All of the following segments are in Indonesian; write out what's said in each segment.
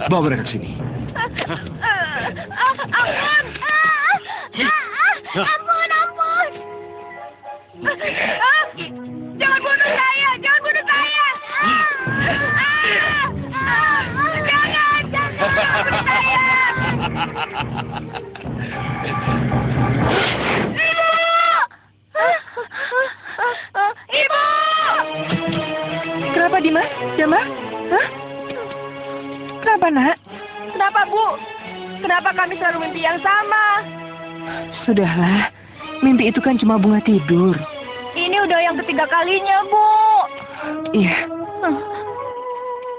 Bawa mereka ke sini. Ampun! Ampun! Jangan bunuh saya! Jangan bunuh saya! Jangan bunuh saya! Ibu! Kenapa, Dimas? Jamal? Hah? Kenapa, Nak? Kenapa, Bu? Kenapa kami selalu mimpi yang sama? Sudahlah, mimpi itu kan cuma bunga tidur. Ini udah yang ketiga kalinya, Bu. Iya.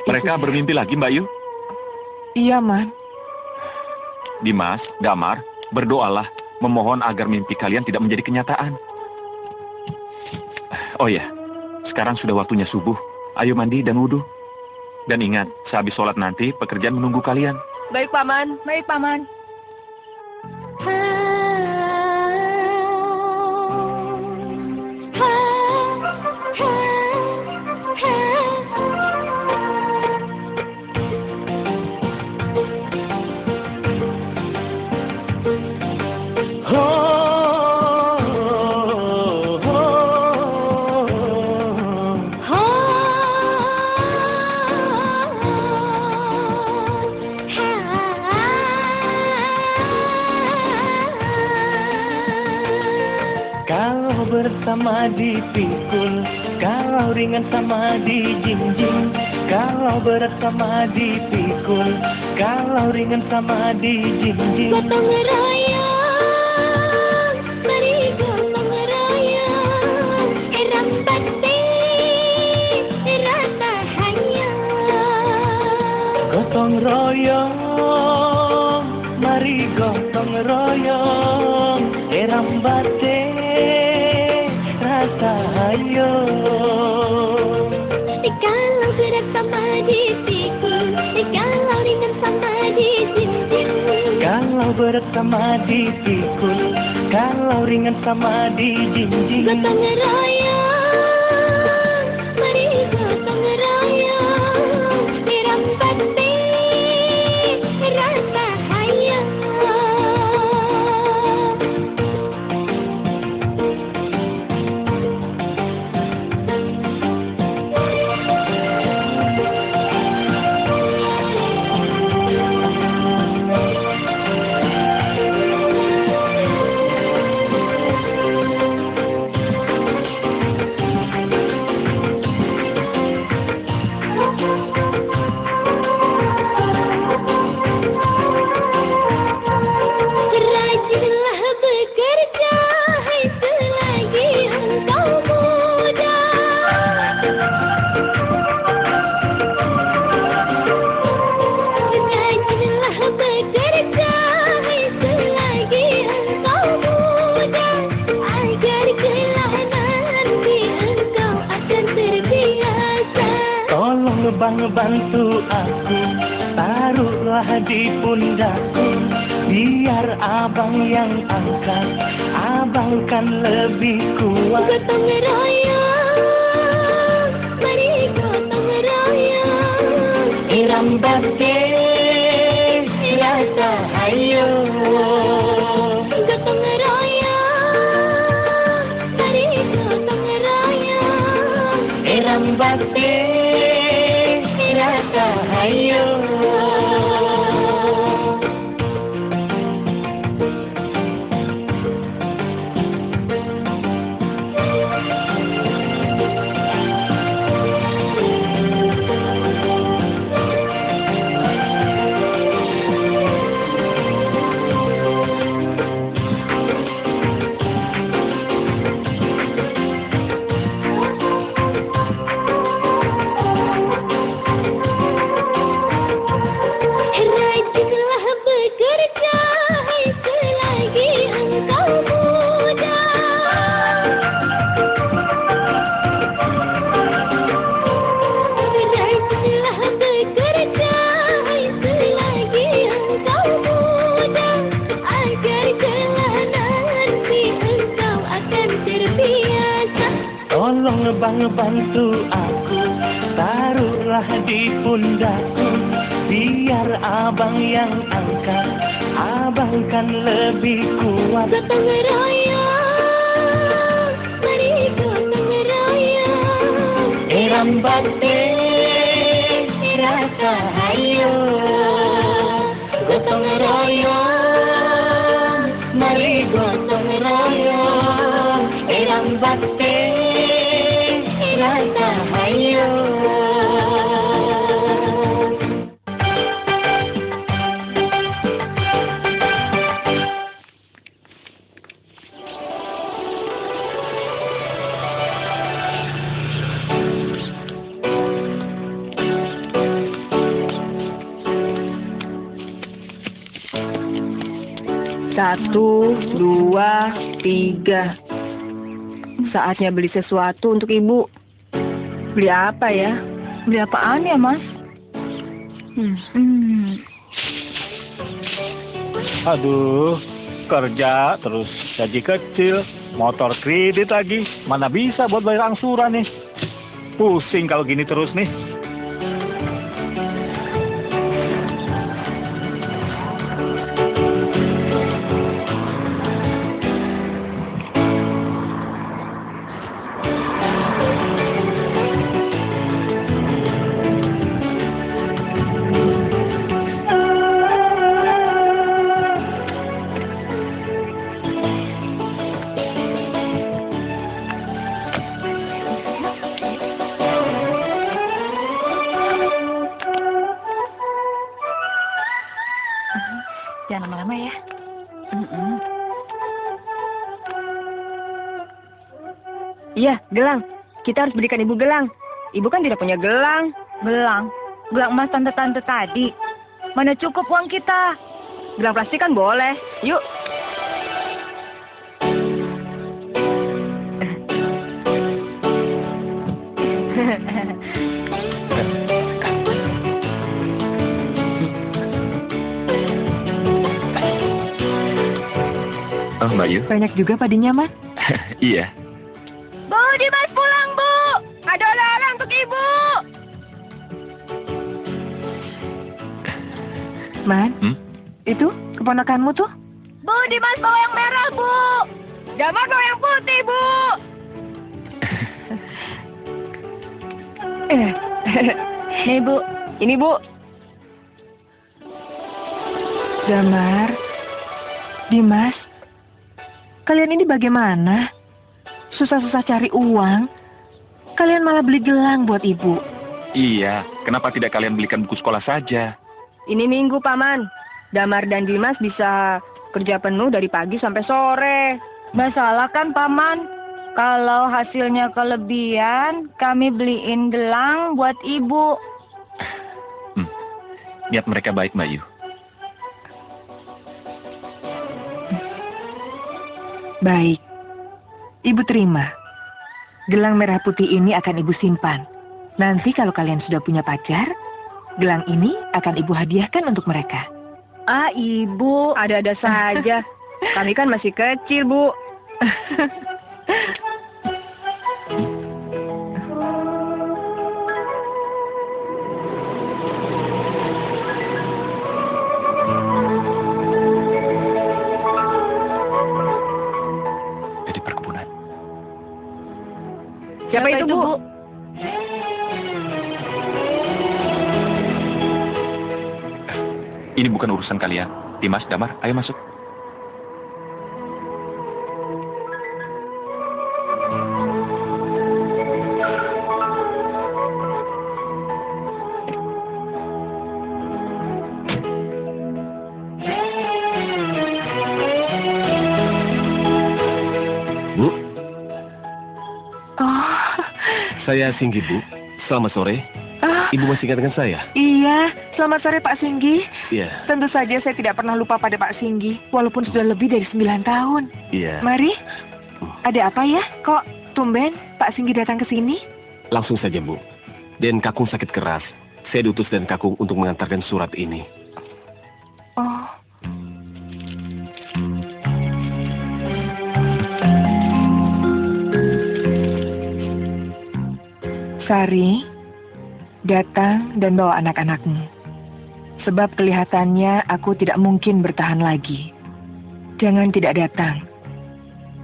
Mereka bermimpi lagi, Mbak Yu? Iya, Man. Dimas, Damar, berdoalah, memohon agar mimpi kalian tidak menjadi kenyataan. Oh ya, sekarang sudah waktunya subuh. Ayo mandi dan wudhu. Dan ingat, sehabis sholat nanti, pekerjaan menunggu kalian. Baik, Paman. Baik, Paman. Kalau bersama dipikul, kalau ringan sama dijinjing. Kalau berat sama dipikul, kalau ringan sama dijinjing. Gotong royong, mari gotong royong. Rambate, rasa hanya. Gotong royong, mari gotong royong. Rambate, rasa hayo. Kalau berat sama dipikul, kalau ringan sama dijinjing. Kalau berat sama dipikul, kalau ringan sama dijinjing. Gotong royong, mari gotong royong. Rambate, rasa hayang. Rajinlah bekerja, hai selagi engkau muda. Rajinlah bekerja, hai selagi engkau muda. Agar kelak nanti engkau akan terbiasa. Tolong bang bantu aku, taruhlah di pundakku. Biar abang yang angkat, abang kan lebih kuat. Gotong royong, mari gotong royong. Rambate, rasa hayo. Gotong royong, mari gotong royong. Rambate, rasa hayo. tolong bang bantu aku, taruhlah di pundakku, biar abang yang angkat, abang kan lebih kuat. Gotong royong, mari gotong royong. Eram bakti rasa hayo, gotong royong, mari gotong royong. Eram bakti rasa hayo. Satu, dua, tiga. Saatnya beli sesuatu untuk ibu. Beli apa ya? Beli apaan ya, Mas? Aduh, kerja terus gaji kecil, motor kredit lagi. Mana bisa buat bayar angsuran nih? Pusing kalau gini terus nih. Jangan lama-lama ya. Iya, gelang. Kita harus belikan ibu gelang. Ibu kan tidak punya gelang. Gelang? Gelang emas tante-tante tadi. Mana cukup uang kita? Gelang plastik kan boleh. Yuk. Oh, Mbak Yu. Banyak juga padinya, Mas. Iya. Bu, Dimas pulang, Bu. Ada oleh-oleh untuk ibu. Man, itu keponakanmu tuh? Bu, Dimas bawa yang merah, Bu. Damar bawa yang putih, Bu. Nih, Bu. Ini, Bu. Damar, Dimas, kalian ini bagaimana? Susah-susah cari uang, kalian malah beli gelang buat ibu. Iya, kenapa tidak kalian belikan buku sekolah saja? Ini minggu, Paman. Damar dan Dimas bisa kerja penuh dari pagi sampai sore. Masalah kan, Paman? Kalau hasilnya kelebihan, kami beliin gelang buat ibu. Niat mereka baik, Mbak Yu. Baik, ibu terima. Gelang merah putih ini akan ibu simpan. Nanti kalau kalian sudah punya pacar, gelang ini akan ibu hadiahkan untuk mereka. Ah, ibu, ada-ada saja. Kami kan masih kecil, Bu. Jadi perkebunan. Siapa itu, Bu? Ini bukan urusan kalian. Dimas, Damar, ayo masuk. Bu, Oh, saya Singgi, Bu. Selamat sore. Ibu masih ingat dengan saya? iya. Selamat sore, Pak Singgi. Iya. Tentu saja saya tidak pernah lupa pada Pak Singgi, walaupun sudah lebih dari 9 tahun. Iya. Mari, ada apa ya? Kok tumben Pak Singgi datang ke sini? Langsung saja, Bu. Den Kakung sakit keras. Saya diutus Den Kakung untuk mengantarkan surat ini. Oh, Sari, datang dan bawa anak-anakmu. Sebab kelihatannya aku tidak mungkin bertahan lagi. Jangan tidak datang.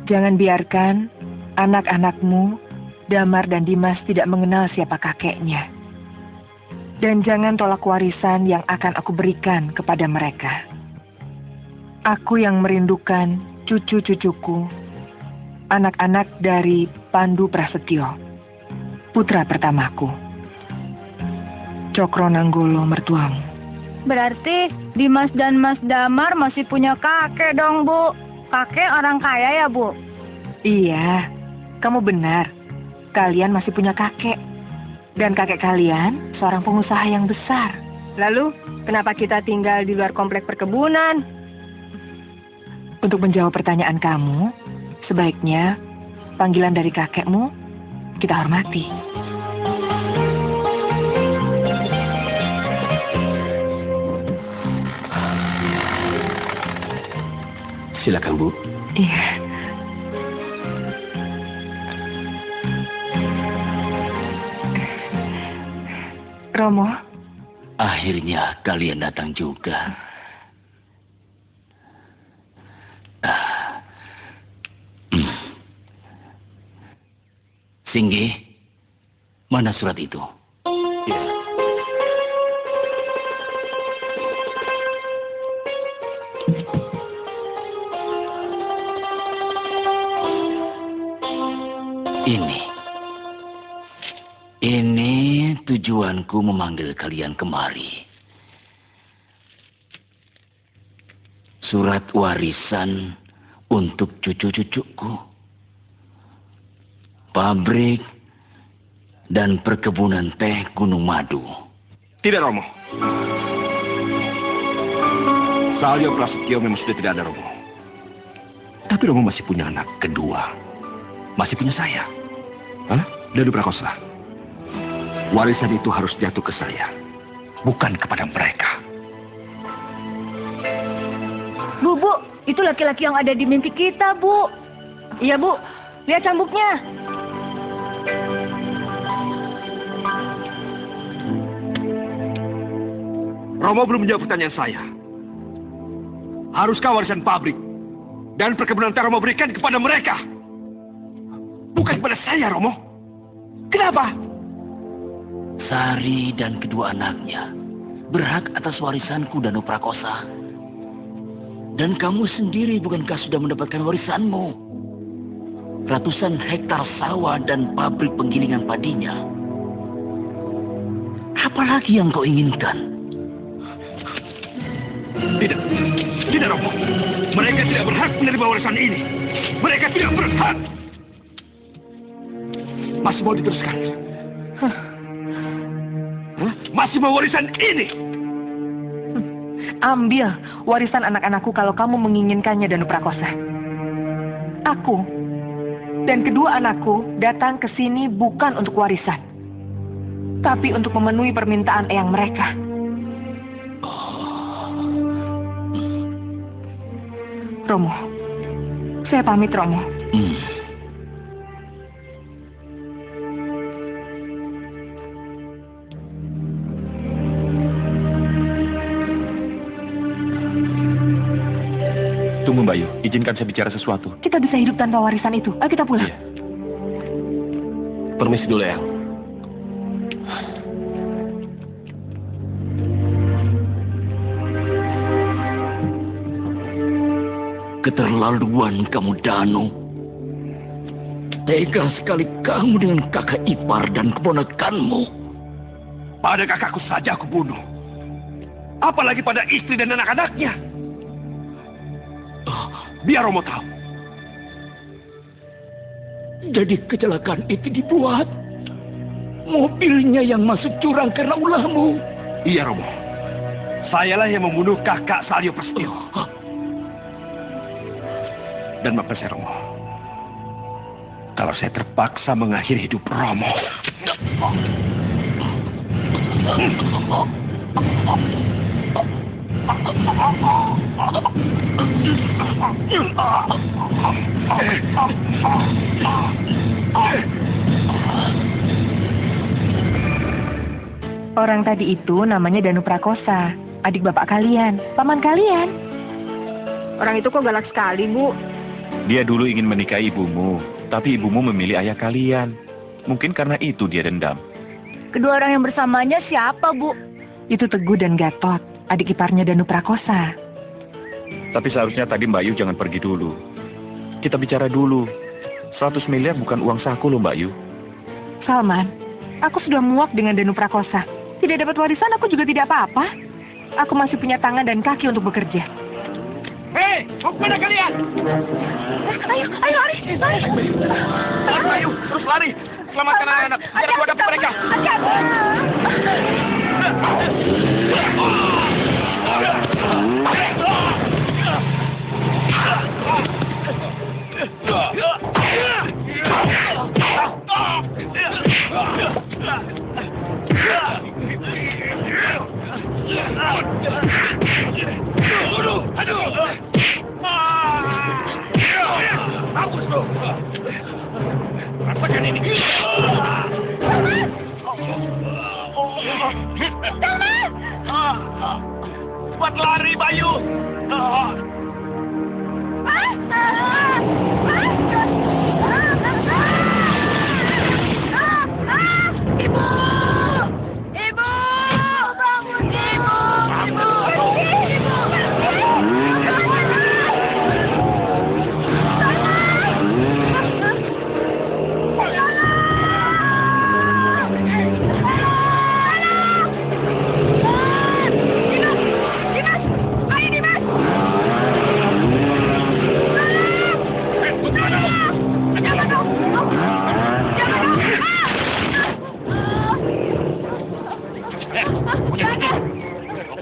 Jangan biarkan anak-anakmu, Damar dan Dimas tidak mengenal siapa kakeknya. Dan jangan tolak warisan yang akan aku berikan kepada mereka. Aku yang merindukan cucu-cucuku, anak-anak dari Pandu Prasetyo, putra pertamaku. Cokronanggolo mertuamu. Berarti Dimas dan Mas Damar masih punya kakek dong, Bu. Kakek orang kaya ya, Bu? Iya, kamu benar. Kalian masih punya kakek. Dan kakek kalian seorang pengusaha yang besar. Lalu, kenapa kita tinggal di luar komplek perkebunan? Untuk menjawab pertanyaan kamu, sebaiknya panggilan dari kakekmu kita hormati. Silakan, Bu. Iya. Romo, Akhirnya kalian datang juga. Singgi, mana surat itu? Iya. Ini tujuanku memanggil kalian kemari. Surat warisan untuk cucu-cucuku. Pabrik dan perkebunan teh Gunung Madu. Tidak, Romo. Salyo Prasetyo memang sudah tidak ada, Romo. Tapi Romo masih punya anak kedua. Masih punya saya. Hah? Danu Prakosa. Warisan itu harus jatuh ke saya. Bukan kepada mereka. Bu, itu laki-laki yang ada di mimpi kita, Bu. Iya, Bu. Lihat cambuknya. Romo belum menjawab pertanyaan saya. Haruskah warisan pabrik dan perkebunan teh Romo berikan kepada mereka? Bukan kepada saya, Romo. Kenapa? Sari dan kedua anaknya berhak atas warisanku, Danu Prakosa. Dan kamu sendiri bukankah sudah mendapatkan warisanmu? Ratusan hektar sawah dan pabrik penggilingan padinya. Apalagi yang kau inginkan? Tidak. Tidak, Romo. Mereka tidak berhak menerima warisan ini. Mereka tidak berhak. Masih mau diteruskan? Hah? Masih mau warisan ini? Ambil warisan anak-anakku kalau kamu menginginkannya, Danu Prakosa. Aku dan kedua anakku datang ke sini bukan untuk warisan, tapi untuk memenuhi permintaan eyang mereka. Romo, saya pamit, Romo. Tunggu, Mbak Yu. Izinkan saya bicara sesuatu. Kita bisa hidup tanpa warisan itu. Ayo kita pulang. Iya. Permisi dulu, Eyang. Keterlaluan kamu, Danu. Tega sekali kamu dengan kakak ipar dan keponakanmu. Pada kakakku saja aku bunuh. Apalagi pada istri dan anak-anaknya. Biar Romo tahu. Jadi kecelakaan itu dibuat. Mobilnya yang masuk jurang karena ulahmu. Iya, Romo. Sayalah yang membunuh kakak Salyo Prasetyo. Dan maafkan saya, Romo. Kalau saya terpaksa mengakhiri hidup Romo. Orang tadi itu namanya Danu Prakosa, adik bapak kalian, paman kalian. Orang itu kok galak sekali, Bu. Dia dulu ingin menikahi ibumu, tapi ibumu memilih ayah kalian. Mungkin karena itu dia dendam. Kedua orang yang bersamanya siapa, Bu? Itu Teguh dan Gatot, adik iparnya Danu Prakosa. Tapi seharusnya tadi Mbak Yu jangan pergi dulu. Kita bicara dulu. 100 miliar bukan uang saku loh, Mbak Yu. Salman, aku sudah muak dengan Danu Prakosa. Tidak dapat warisan, aku juga tidak apa-apa. Aku masih punya tangan dan kaki untuk bekerja. Hei, mau kemana kalian? Ayo, lari. Ayo, terus lari. Selamatkan anak-anak. Biar aku hadapi mereka. Bagus tuh. Rasakan ini. Buat lari, Bayu.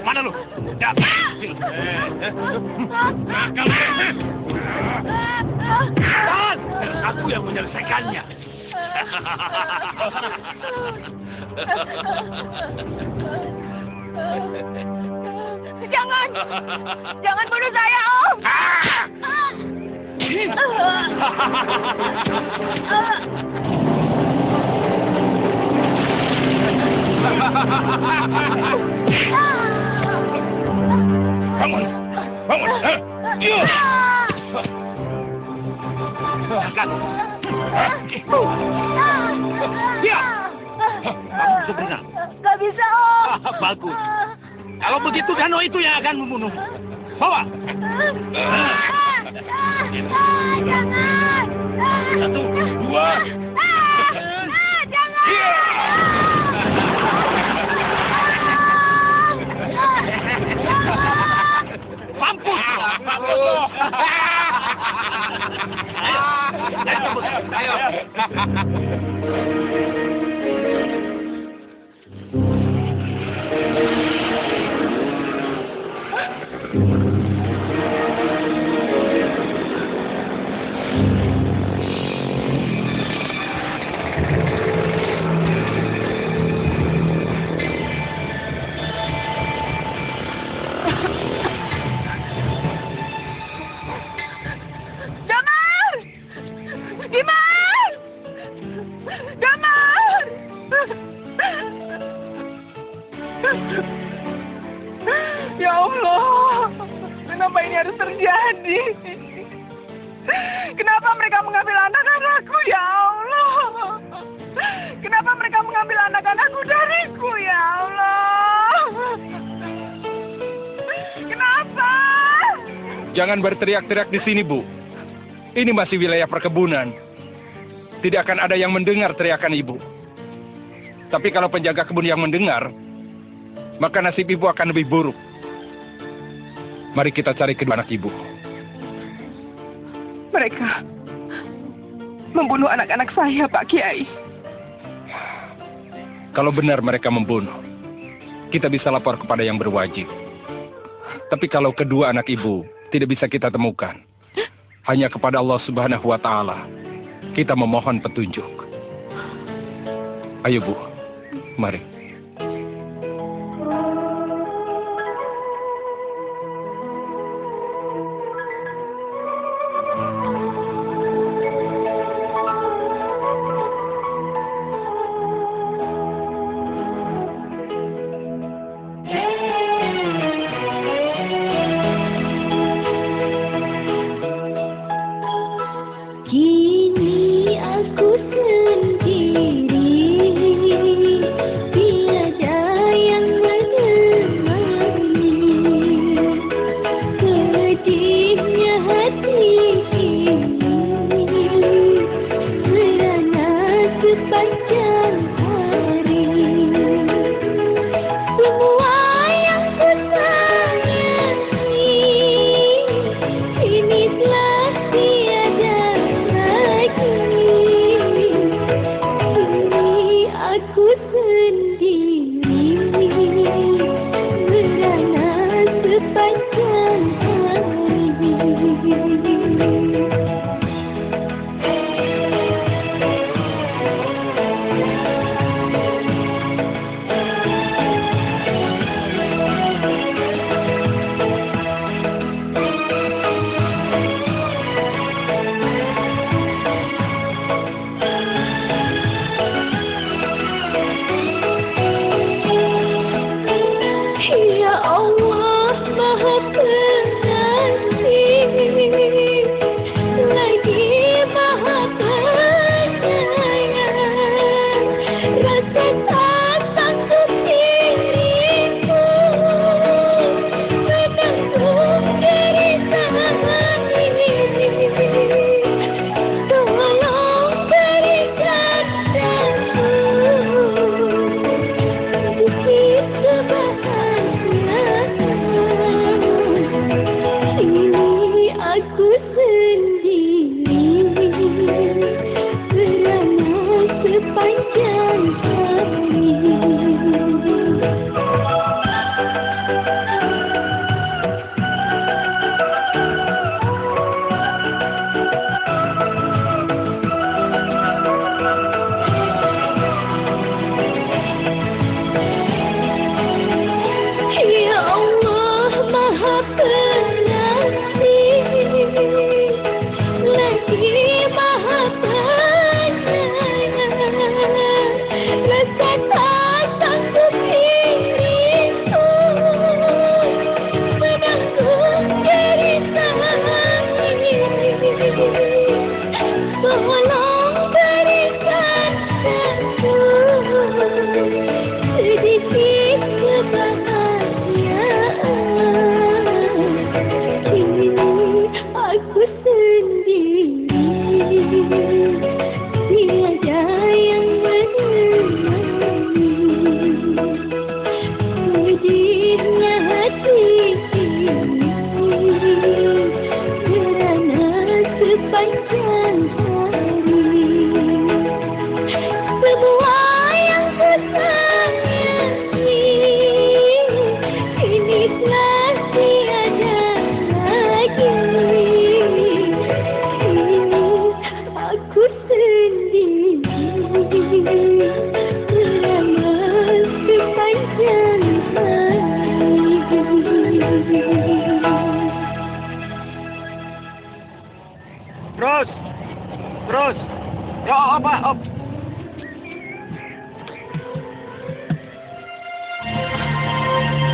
Mana lu? Tahan! Aku yang menyelesaikannya. Jangan bunuh saya, Om. Bangun! Angkat! Dia! Kamu bisa berenang? Gak bisa, Om. Bagus. Kalau begitu Dano itu yang akan membunuh. Bawa! Jangan. 1, 2. Mampus! Ayo. Ya Allah, kenapa ini harus terjadi? Kenapa mereka mengambil anak-anakku, ya Allah? Kenapa mereka mengambil anak-anakku dariku, ya Allah? Kenapa? Jangan berteriak-teriak di sini, Bu. Ini masih wilayah perkebunan. Tidak akan ada yang mendengar teriakan Ibu. Tapi kalau penjaga kebun yang mendengar, maka nasib Ibu akan lebih buruk. Mari kita cari kedua anak Ibu. Mereka membunuh anak-anak saya, Pak Kiai. Kalau benar mereka membunuh, kita bisa lapor kepada yang berwajib. Tapi kalau kedua anak Ibu tidak bisa kita temukan, hanya kepada Allah Subhanahu wa Ta'ala kita memohon petunjuk. Ayo, Bu, mari. sepanjang hari. Semua yang ku sayangi kini telah tiada lagi. Kini aku sendiri merana sepanjang hari. Ya Allah Maha Pengasih, lagi Maha Penyayang, rasa tak sanggup diriku menanggung derita ini. Tolong berikan aku sedikit kebahagiaan. Kini aku sendiri merana sepanjang hari. Ya Allah Maha Pengasih, lagi Maha Penyayang, rasa tak sanggup diriku menanggung derita ini. Tolong berikan aku sedikit kebahagiaan. Kini aku sendiri tiada yang menemani. Sedihnya hati ini kerana sepanjang hari. Semua yang ku sayangi kini telah tiada lagi. Kini aku sendiri merana sepanjang hari. Terus. Ya apa?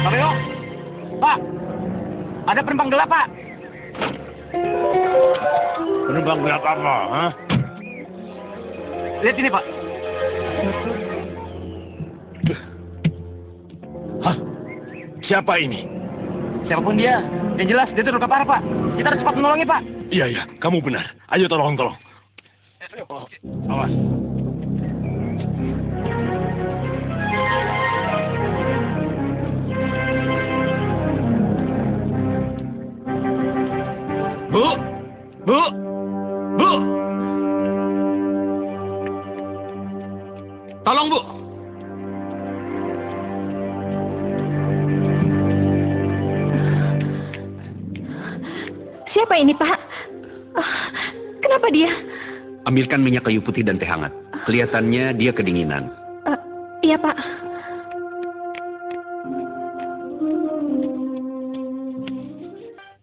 Kameo, Pak, ada penumpang gelap, Pak. Penumpang gelap apa? Hah? Lihat ini, Pak. Hah? Siapa ini? Siapapun dia, yang jelas dia terluka parah, Pak. Kita harus cepat menolongnya, Pak. Iya, kamu benar. Ayo tolong. Awas. Bu! Tolong, Bu! Siapa ini, Pak? Kenapa dia? Ambilkan minyak kayu putih dan teh hangat. Kelihatannya dia kedinginan. Iya, Pak.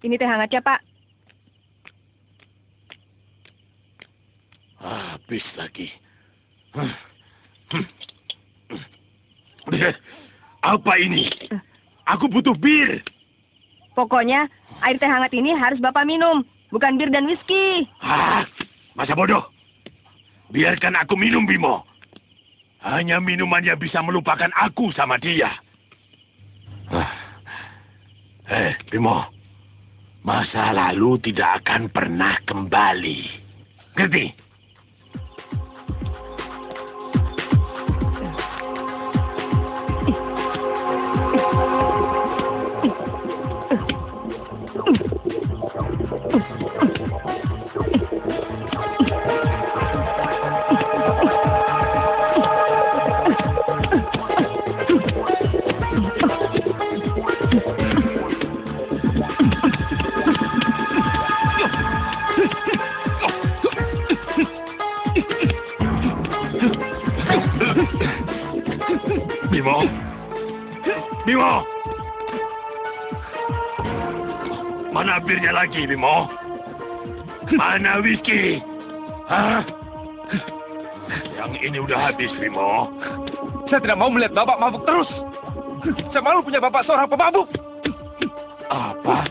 Ini teh hangatnya, Pak. Habis lagi. Apa ini? Aku butuh bir. Pokoknya air teh hangat ini harus Bapak minum, bukan bir dan whisky. Masa bodoh? Biarkan aku minum, Bimo. Hanya minumannya bisa melupakan aku sama dia. Bimo. Masa lalu tidak akan pernah kembali. Ngerti? Bimo. Bimo. Mana birnya lagi, Bimo? Mana whisky? Hah? Yang ini udah habis, Bimo. Saya tidak mau melihat Bapak mabuk terus. Saya malu punya Bapak seorang pemabuk. Apa?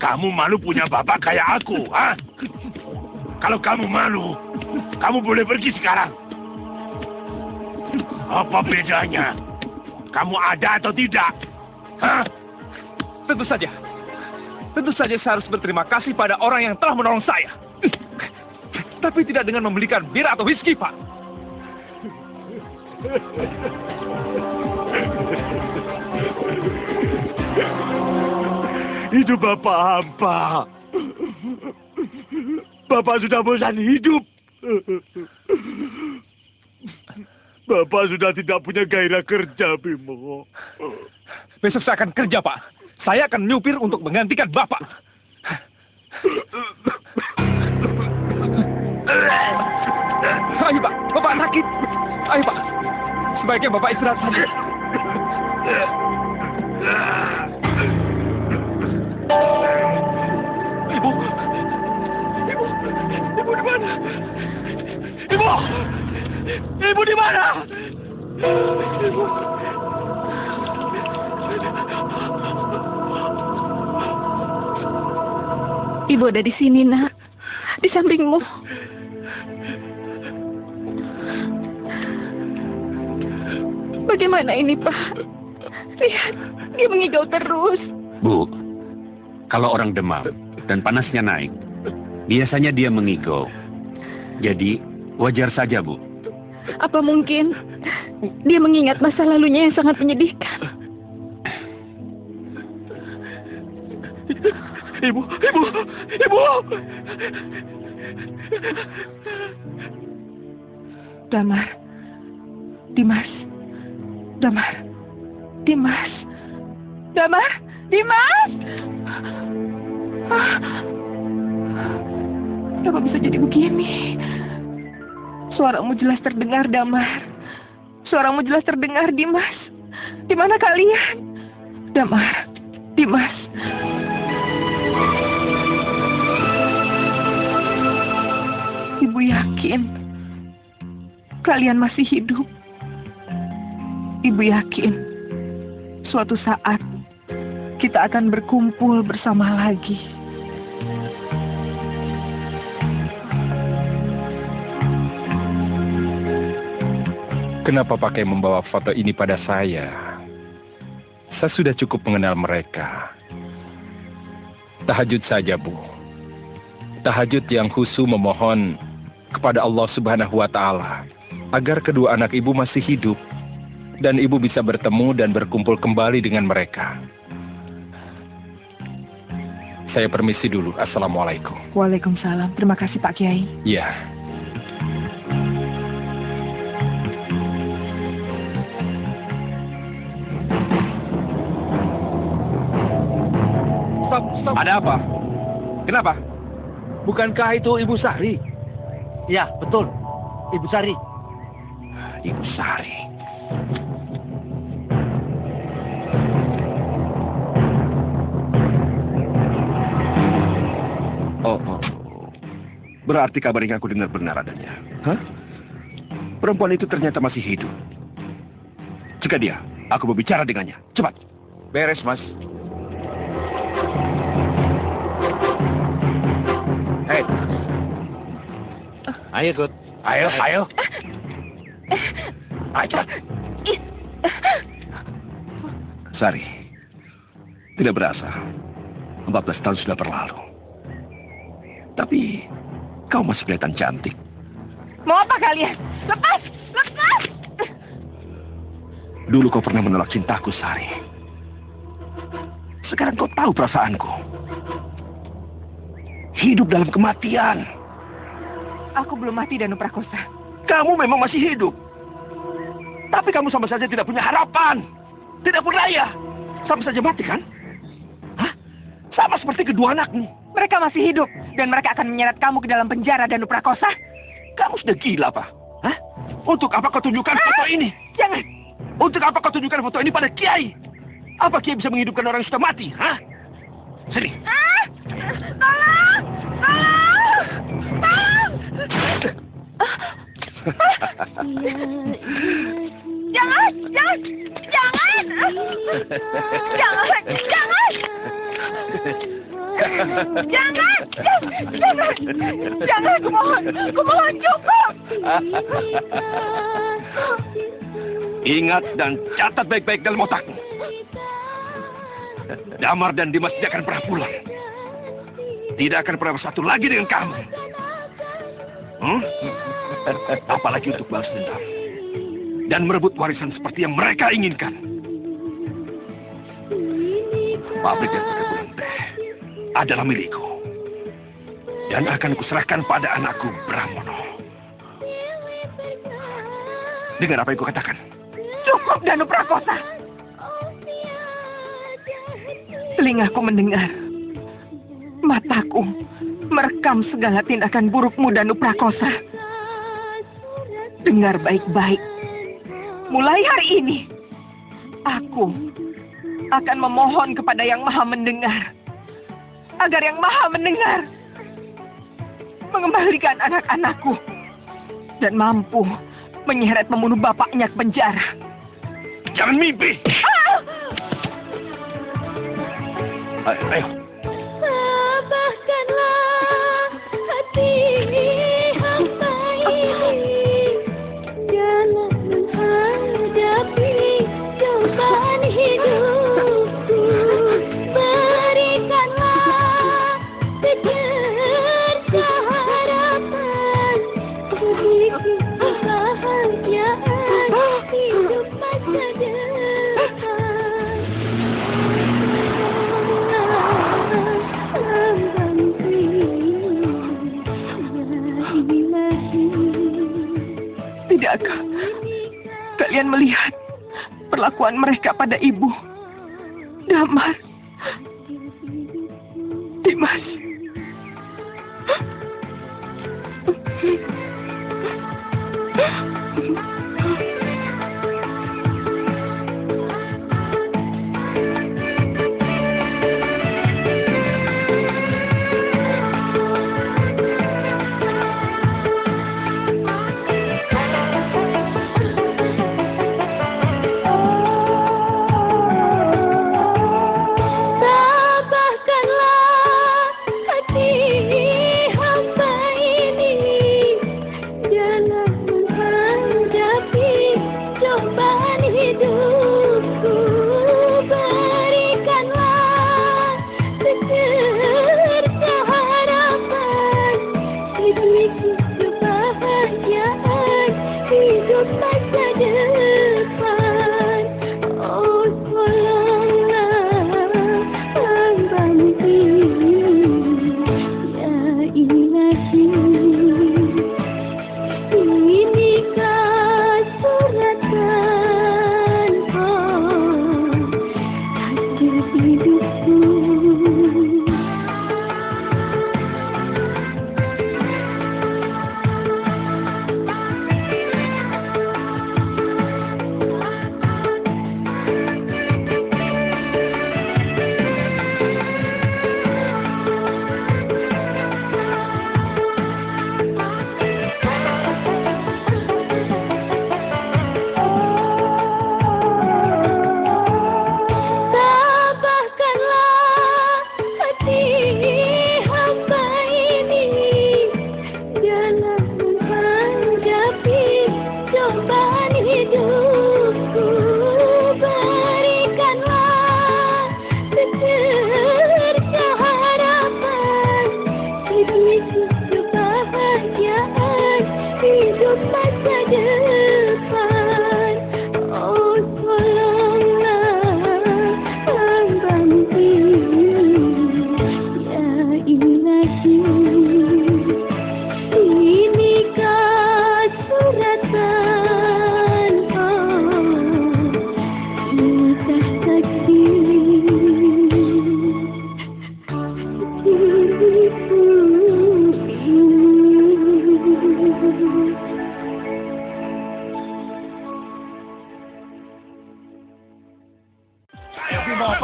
Kamu malu punya bapak kayak aku, ha? Kalau kamu malu, kamu boleh pergi sekarang. Apa bedanya? Kamu ada atau tidak? Hah? Tentu saja. Tentu saja saya harus berterima kasih pada orang yang telah menolong saya. Tapi tidak dengan membelikan bir atau whisky, Pak. Hidup Bapak hampa. Bapak sudah bosan hidup. Bapak sudah tidak punya gairah kerja, Bimo. Besok saya akan kerja, Pak. Saya akan nyupir untuk menggantikan Bapak. Ayo, Pak. Bapak sakit. Ayo, Pak. Sebaiknya Bapak istirahat saja. Ibu. Ibu. Ibu di mana? Ibu. Ibu di mana? Ibu. Ibu ada di sini, Nak. Di sampingmu. Bagaimana ini, Pak? Lihat, dia mengigau terus. Bu, kalau orang demam dan panasnya naik, biasanya dia mengigau. Jadi, wajar saja, Bu. Apa mungkin dia mengingat masa lalunya yang sangat menyedihkan? Ibu, ibu, ibu. Damar. Dimas. Damar. Dimas. Damar. Dimas. Kenapa bisa jadi begini? Suaramu jelas terdengar, Damar. Suaramu jelas terdengar, Dimas. Di mana kalian? Damar. Dimas. Ibu yakin kalian masih hidup. Ibu yakin suatu saat kita akan berkumpul bersama lagi. Kenapa pakai membawa foto ini pada saya? Saya sudah cukup mengenal mereka. Tahajud saja, Bu. Tahajud yang khusyuk memohon kepada Allah Subhanahu wa Ta'ala agar kedua anak ibu masih hidup dan ibu bisa bertemu dan berkumpul kembali dengan mereka. Saya permisi dulu. Assalamualaikum. Waalaikumsalam. Terima kasih, Pak Kiai. Ya. Stop. Ada apa? Kenapa? Bukankah itu Ibu Sari? Ya, betul. Ibu Sari. Ibu Sari. Oh. Berarti kabar yang aku dengar benar adanya. Hah? Perempuan itu ternyata masih hidup. Jika dia, aku mau bicara dengannya. Cepat. Beres, Mas. Hei. Ayo, Gut. Ayo. Ayo, cepat. Sari, tidak berasa. 14 tahun sudah berlalu. Tapi, kau masih kelihatan cantik. Mau apa kalian? Lepas! Lepas! Dulu kau pernah menolak cintaku, Sari. Sekarang kau tahu perasaanku. Hidup dalam kematian. Aku belum mati, Danu Prakosa. Kamu memang masih hidup. Tapi kamu sama saja tidak punya harapan. Tidak berdaya. Sama saja mati, kan? Hah? Sama seperti kedua anakmu. Mereka masih hidup, dan mereka akan menyeret kamu ke dalam penjara, Danu Prakosa. Kamu sudah gila, Pak. Hah? Untuk apa kau tunjukkan foto ini? Jangan. Untuk apa kau tunjukkan foto ini pada Kiai? Apa Kiai bisa menghidupkan orang yang sudah mati? Hah? Sini. Tolong! Jangan! Jangan, kumohon cukup. Ingat dan catat baik-baik dalam otakmu. Damar dan Dimas tidak akan pernah pulang. Tidak akan pernah bersatu lagi dengan kamu. Apalagi untuk balas dendam. Dan merebut warisan seperti yang mereka inginkan. Pabrik dan perkebunan teh adalah milikku. Dan akan kuserahkan pada anakku Bramono. Dengar apa yang kukatakan. Cukup, Danu Prakosa. Telingaku mendengar. Mataku merekam segala tindakan burukmu, Danu Prakosa. Dengar baik-baik. Mulai hari ini, aku akan memohon kepada Yang Maha Mendengar. Agar Yang Maha Mendengar mengembalikan anak-anakku. Dan mampu menyeret membunuh bapaknya ke penjara. Jangan mimpi. Ayo. Tabahkanlah hati hamba ini dalam menghadapi cobaan hidupku. Berikanlah secerca harapan, sedikit kebahagiaan hidup masa depan. Tidakkah kalian melihat perlakuan mereka pada ibu, Damar, Dimas?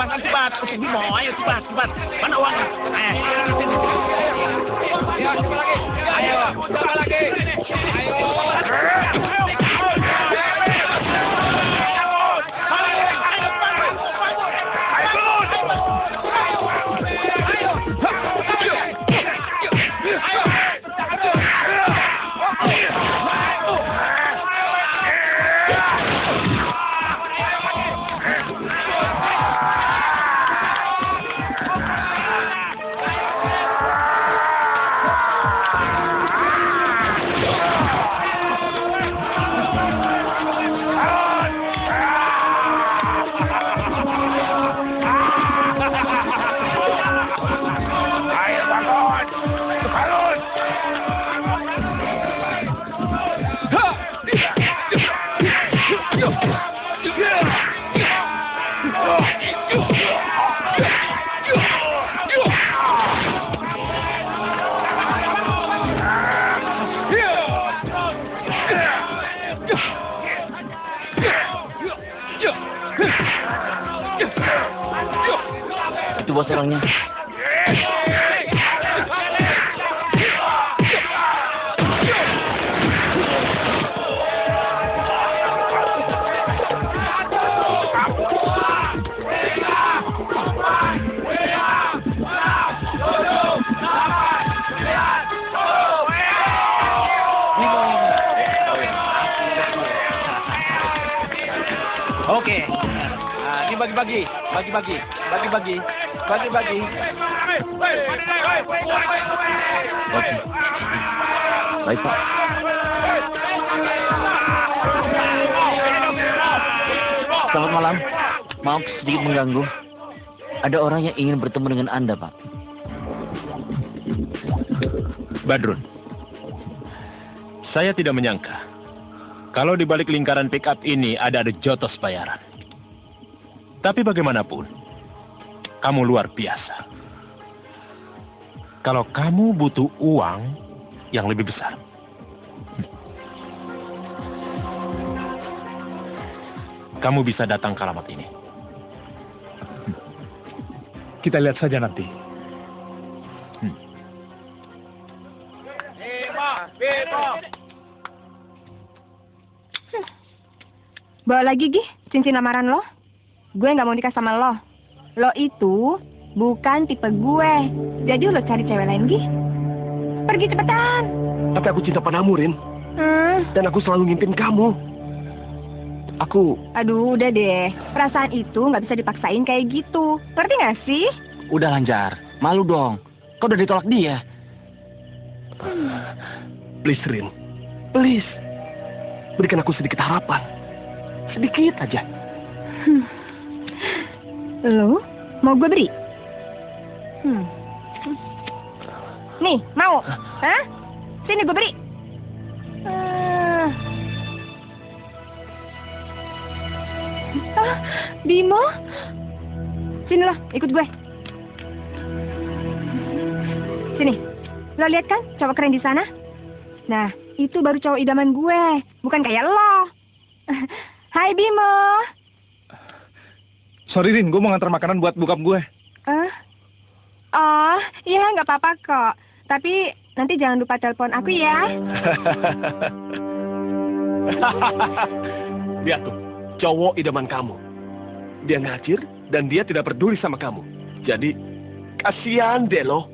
cepat. Bimo, ayo cepat. Mana uangnya? Sini. Ya, coba lagi. Ayo, coba lagi. Itu bos orangnya. Oke. Nah, ini bagi-bagi. Oke. Baik, Pak. Selamat malam. Maaf sedikit mengganggu. Ada orang yang ingin bertemu dengan Anda, Pak. Badrun, saya tidak menyangka kalau di balik lingkaran pick-up ini ada jotos bayaran. Tapi bagaimanapun, kamu luar biasa. Kalau kamu butuh uang yang lebih besar, kamu bisa datang ke alamat ini. Kita lihat saja nanti. Bawa lagi, Gi, cincin lamaran lo. Gue nggak mau nikah sama lo. Lo itu bukan tipe gue. Jadi lo cari cewek lain, Gi. Pergi cepetan. Tapi aku cinta padamu, Rin. Dan aku selalu ngimpin kamu. Aduh, udah deh. Perasaan itu nggak bisa dipaksain kayak gitu. Ngerti nggak sih? Udah lancar. Malu dong. Kau udah ditolak dia. Please, Rin. Please. Berikan aku sedikit harapan. Sedikit aja. Lo mau gue beri? Nih, mau? Hah? Sini gue beri. Bimo? Sini lo, ikut gue. Sini. Lo lihat kan cowok keren di sana? Nah, itu baru cowok idaman gue. Bukan kayak lo. Hai, Bimo. Sorry, Rin. Gue mau ngantar makanan buat bokap gue. Oh, iya nggak apa-apa kok. Tapi nanti jangan lupa telepon aku ya. Lihat tuh, cowok idaman kamu. Dia ngacir dan dia tidak peduli sama kamu. Jadi, kasihan deh lo.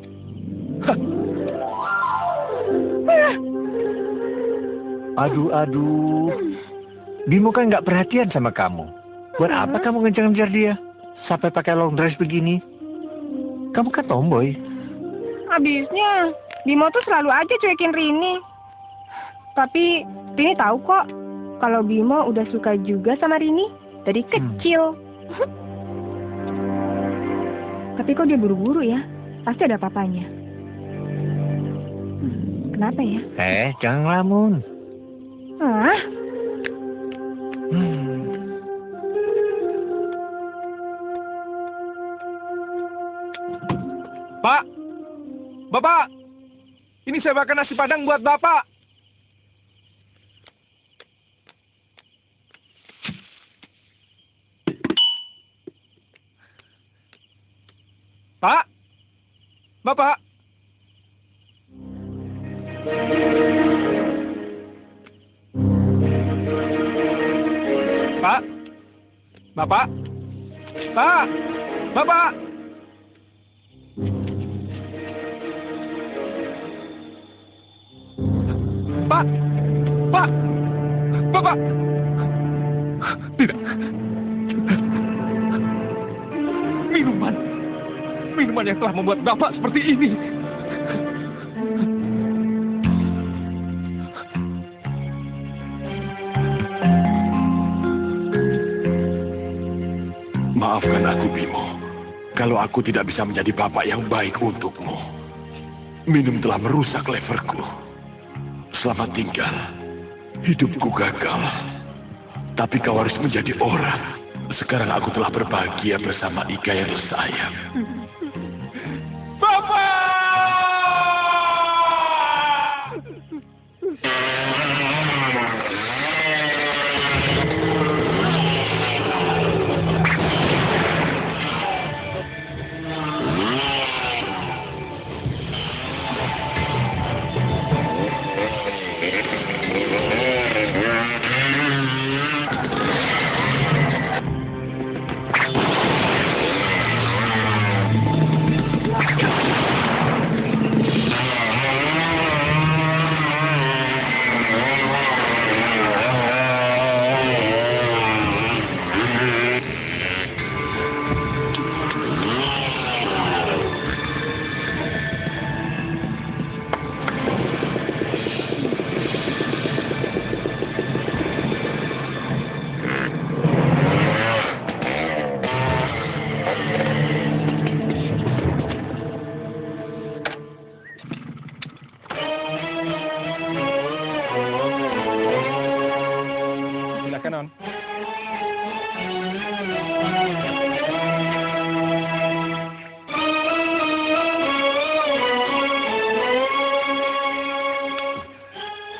Aduh. Bimo kan nggak perhatian sama kamu. Buat apa kamu ngejar-ngejar dia? Sampai pakai long dress begini. Kamu kan tomboy. Habisnya, Bimo tuh selalu aja cuekin Rini. Tapi Rini tahu kok kalau Bimo udah suka juga sama Rini dari kecil. Tapi kok dia buru-buru ya? Pasti ada apa-apanya. Kenapa ya? Jangan ngelamun. Pak, Bapak, ini saya makan nasi padang buat Bapak. Bapak. Pak. Bapak. Pak. Bapak. Pak. Pak. Bapak. Tidak. Minuman yang telah membuat Bapak seperti ini. Maafkan aku, Bimo. Kalau aku tidak bisa menjadi bapak yang baik untukmu. Minum telah merusak leverku. Selamat tinggal. Hidupku gagal. Tapi kau harus menjadi orang. Sekarang aku telah berbahagia bersama Ika yang tersayang.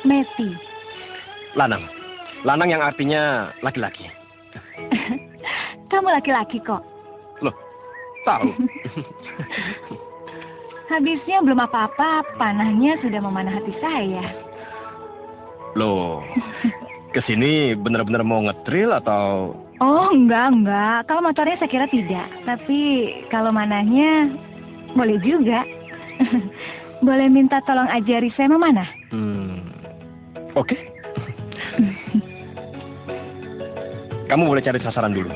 Meti. Lanang. Lanang yang artinya laki-laki. Kamu laki-laki kok. Loh, tahu. Habisnya belum apa-apa, panahnya sudah memanah hati saya. Loh, kesini benar-benar mau ngetril atau... Oh, enggak. Kalau motornya saya kira tidak. Tapi kalau manahnya, boleh juga. Boleh minta tolong ajari saya memanah? Oke. Kamu boleh cari sasaran dulu.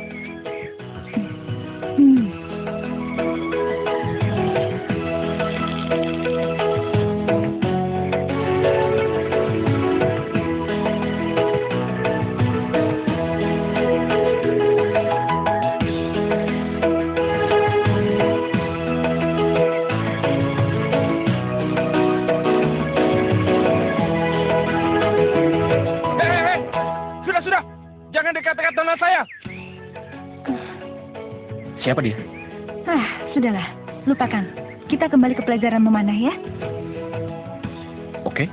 Siapa dia? Sudahlah. Lupakan. Kita kembali ke pelajaran memanah ya. Oke.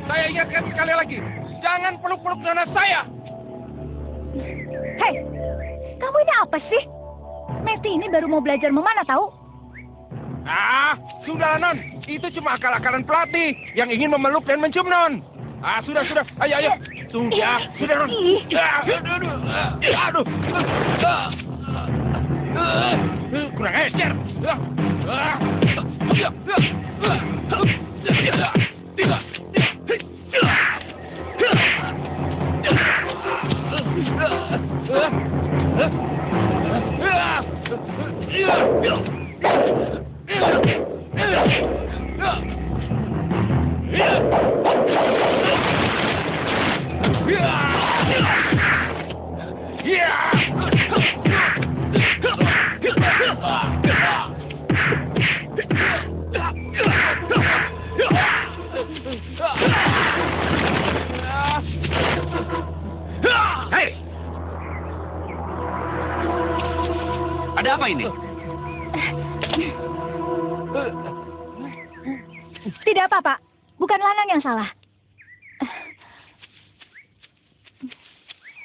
Saya ingatkan sekali lagi. Jangan peluk-peluk nona saya. Hei, kamu ini apa sih? Meti ini baru mau belajar memanah tahu? Sudah Non. Itu cuma akal-akalan pelatih yang ingin memeluk dan mencium Non. Sudah. Ayo. Sudah Non. Aduh. Kurang ajar. Hei! Ada apa ini? Tidak apa, Pak. Bukan Lanang yang salah.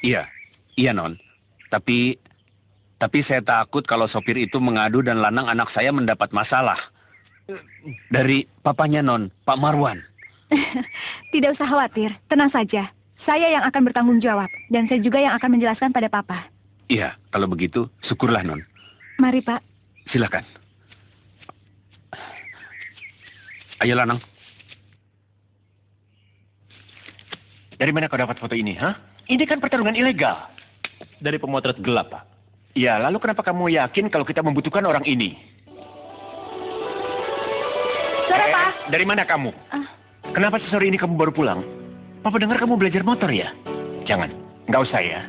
Iya, Non. Tapi Tapi saya takut kalau sopir itu mengadu dan Lanang anak saya mendapat masalah. Dari papanya Non, Pak Marwan. Tidak usah khawatir, tenang saja. Saya yang akan bertanggung jawab, dan saya juga yang akan menjelaskan pada Papa. Iya, kalau begitu, syukurlah Non. Mari, Pak. Silakan. Ayo Lanang. Dari mana kau dapat foto ini, ha? Ini kan pertarungan ilegal. Dari pemotret gelap, Pak. Ya, lalu kenapa kamu yakin kalau kita membutuhkan orang ini? Suara, Pak. Dari mana kamu? Kenapa sore ini kamu baru pulang? Papa dengar kamu belajar motor ya? Jangan, nggak usah ya.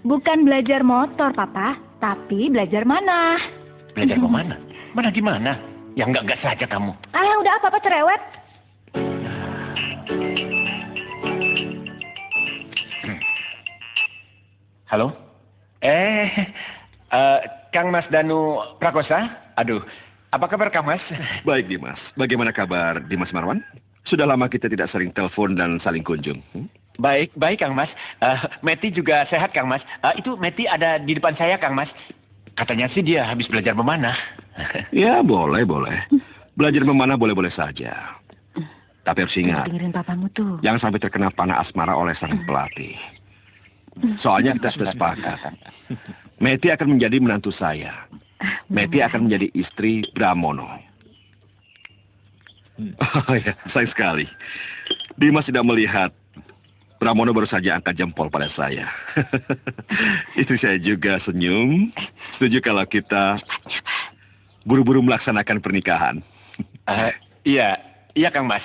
Bukan belajar motor, Papa, tapi belajar mana. Belajar kemana? Mana di mana? Ya nggak saja kamu. Udah Papa cerewet. Halo? Kang Mas Danu Prakosa? Aduh, apa kabar Kang Mas? Baik, Dimas. Bagaimana kabar Dimas Marwan? Sudah lama kita tidak sering telepon dan saling kunjung. Baik, Kang Mas. Meti juga sehat, Kang Mas. Itu Meti ada di depan saya, Kang Mas. Katanya sih dia habis belajar memanah. Ya, boleh. Belajar memanah boleh-boleh saja. Tapi harus ingat, Dengerin papamu tuh. jangan sampai terkena panah asmara oleh sang pelatih. Soalnya kita sudah sepakat. Meti akan menjadi menantu saya. Meti akan menjadi istri Bramono. Oh ya, sayang sekali. Dimas tidak melihat. Bramono baru saja angkat jempol pada saya. Istri saya juga senyum. Setuju kalau kita buru-buru melaksanakan pernikahan. Iya Kang Mas.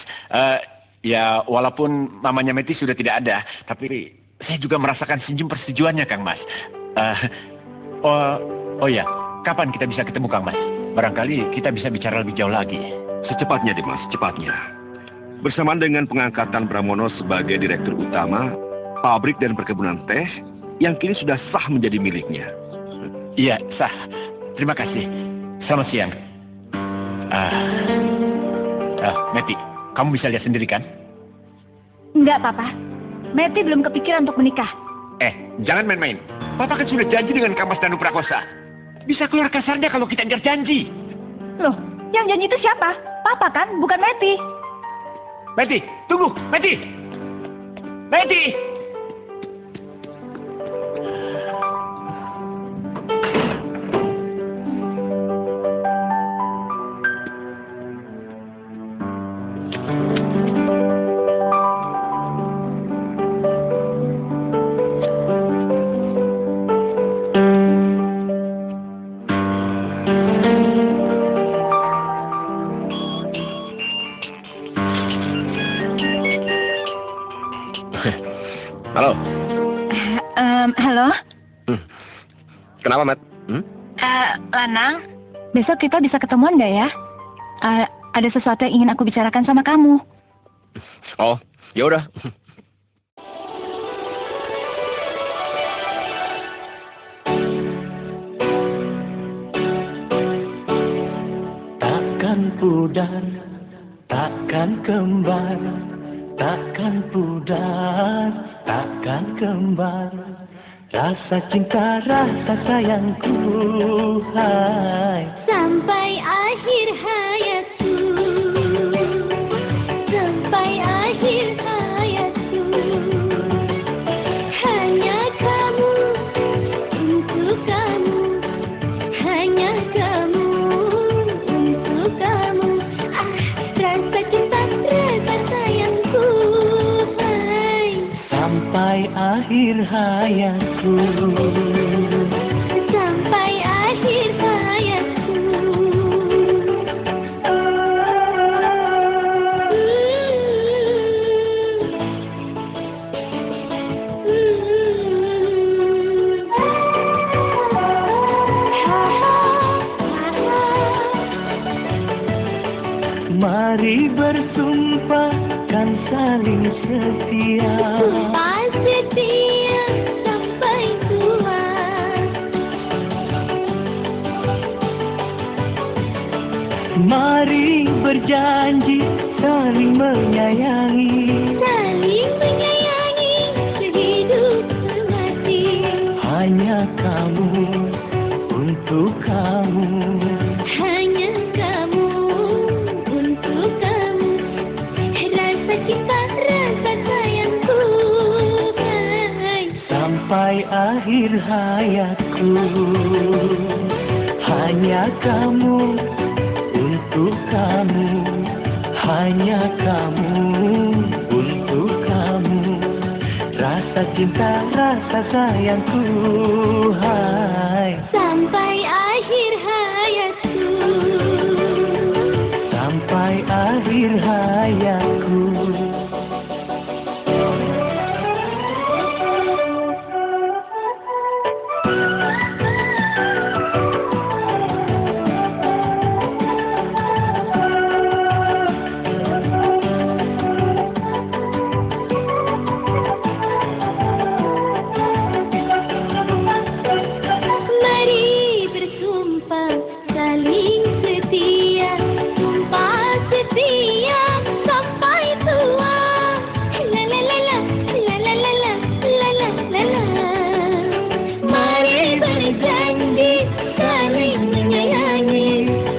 Ya walaupun mamanya Meti sudah tidak ada, tapi saya juga merasakan senyum persetujuannya Kang Mas. Oh ya, kapan kita bisa ketemu Kang Mas? Barangkali kita bisa bicara lebih jauh lagi. Secepatnya, Dimas, cepatnya. Bersamaan dengan pengangkatan Bramono sebagai direktur utama pabrik dan perkebunan teh yang kini sudah sah menjadi miliknya. Iya, sah. Terima kasih. Selamat siang. Meti, kamu bisa lihat sendiri kan? Enggak, Papa. Meti belum kepikiran untuk menikah. Jangan main-main. Papa kan sudah janji dengan Kang Mas Danu Prakosa. Bisa keluar kasarnya kalau kita ingkar janji. Loh, yang janji itu siapa? Papa kan, bukan Meti. Meti, tunggu, Meti. Meti. Halo. Halo? Kenapa, Mat? Lanang, besok kita bisa ketemuan nggak ya? Ada sesuatu yang ingin aku bicarakan sama kamu. Oh, ya udah. Takkan pudar, takkan kembar, takkan pudar, takkan kembar. Rasa cinta, rasa sayangku, hai. Sampai akhir hayatku, sampai akhir hayatku, hanya kamu, untuk kamu, hanya kamu, untuk kamu. Rasa cinta, rasa sayangku, hai. Sampai akhir hayatku, sampai akhir hayatku. mari bersumpah kan saling setia. Sumpah setia sampai tua. Mari berjanji saling menyayangi. Saling menyayangi sehidup semati. Hanya kamu, sampai akhir hayatku. Hanya kamu, untuk kamu, hanya kamu, untuk kamu. Rasa cinta, rasa sayangku, hai. Sampai akhir hayatku. Sampai akhir hayatku. Mari bersumpah saling setia, sumpah setia sampai tua. La la la la, la la la la, la la la la. Mari berjanji saling menyayangi,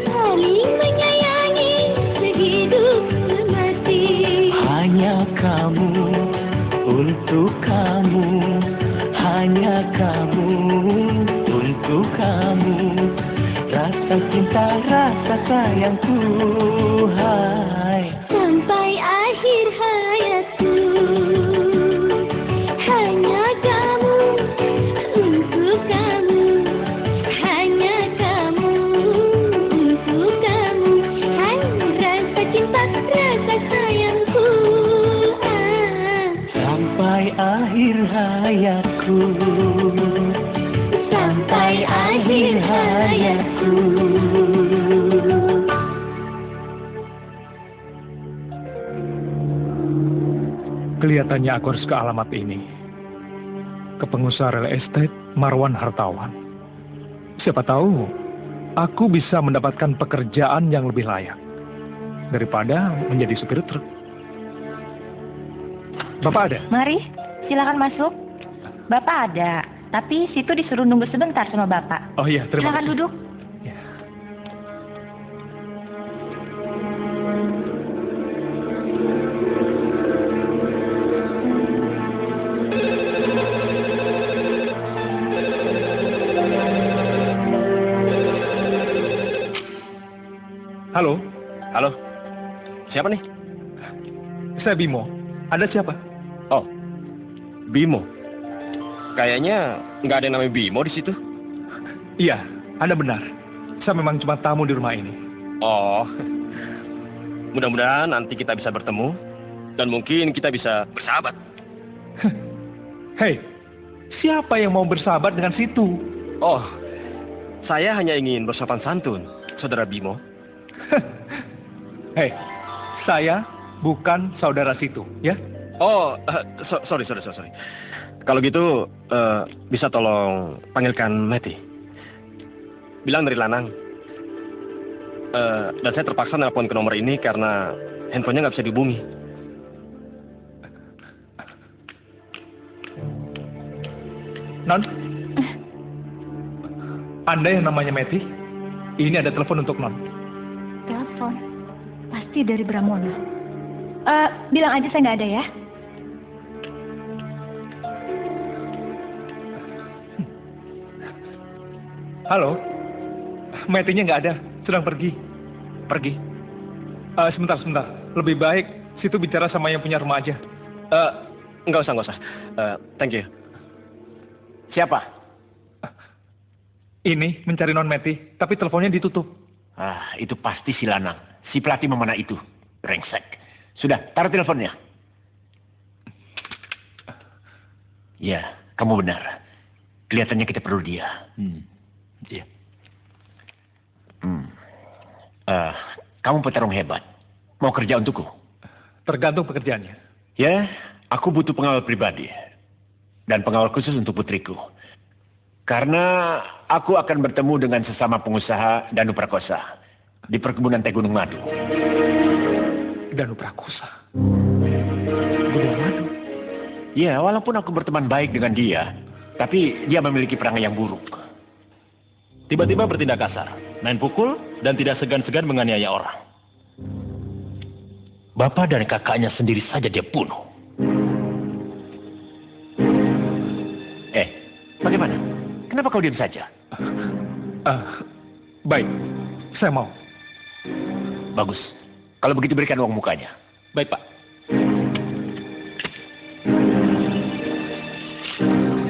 saling menyayangi sehidup semati. Hanya kamu, untuk kamu, hanya kamu, untuk kamu. Rasa cinta, rasa sayangku, hai. Sampai akhir hayatku. Hanya kamu, untuk kamu, hanya kamu, untuk kamu. Hanya rasa cinta, rasa sayangku. Sampai akhir hayatku. Sampai akhir hayatku. Kelihatannya aku harus ke alamat ini. Ke pengusaha real estate Marwan Hartawan. Siapa tahu aku bisa mendapatkan pekerjaan yang lebih layak daripada menjadi supir truk. Bapak ada? Mari, silakan masuk. Bapak ada, tapi situ disuruh nunggu sebentar sama Bapak. Oh iya, terima Silakan kasih. duduk. Halo, Halo, siapa nih? saya Bimo. Ada siapa? Oh, Bimo. Kayaknya nggak ada yang namanya Bimo di situ. Iya, Anda benar. Saya memang cuma tamu di rumah ini. Oh, mudah-mudahan nanti kita bisa bertemu dan mungkin kita bisa bersahabat. Hei, siapa yang mau bersahabat dengan situ? Oh, saya hanya ingin bersopan santun, saudara Bimo. Hei, saya bukan saudara situ, ya? Oh, sorry. Kalau gitu, bisa tolong panggilkan Meti. Bilang dari Lanang. Dan saya terpaksa nelpon ke nomor ini karena handphonenya nggak bisa dihubungi. Non? Anda yang namanya Meti? Ini ada telepon untuk Non. Telepon. Pasti dari Bramona. Bilang aja saya nggak ada ya. Halo? Metinya nggak ada, sedang pergi. Pergi? Sebentar. Lebih baik situ bicara sama yang punya rumah aja. Nggak usah. Thank you. Siapa? Ini mencari Non Meti, tapi teleponnya ditutup. Ah, itu pasti si Lanang. Si pelatih memanah itu. Brengsek. Sudah, taruh teleponnya. Ya, kamu benar. Kelihatannya kita perlu dia. Iya. Kamu petarung hebat. Mau kerja untukku? Tergantung pekerjaannya. Ya, aku butuh pengawal pribadi. Dan pengawal khusus untuk putriku. Karena aku akan bertemu dengan sesama pengusaha Danu Prakosa. Di perkebunan teh Gunung Madu. Danu Prakosa? Gunung Madu? Ya, walaupun aku berteman baik dengan dia. Tapi dia memiliki perangai yang buruk. Tiba-tiba bertindak kasar, main pukul, dan tidak segan-segan menganiaya orang. Bapak dan kakaknya sendiri saja dia bunuh. kau diam saja? Baik, saya mau. Bagus. Kalau begitu berikan uang mukanya. Baik, Pak.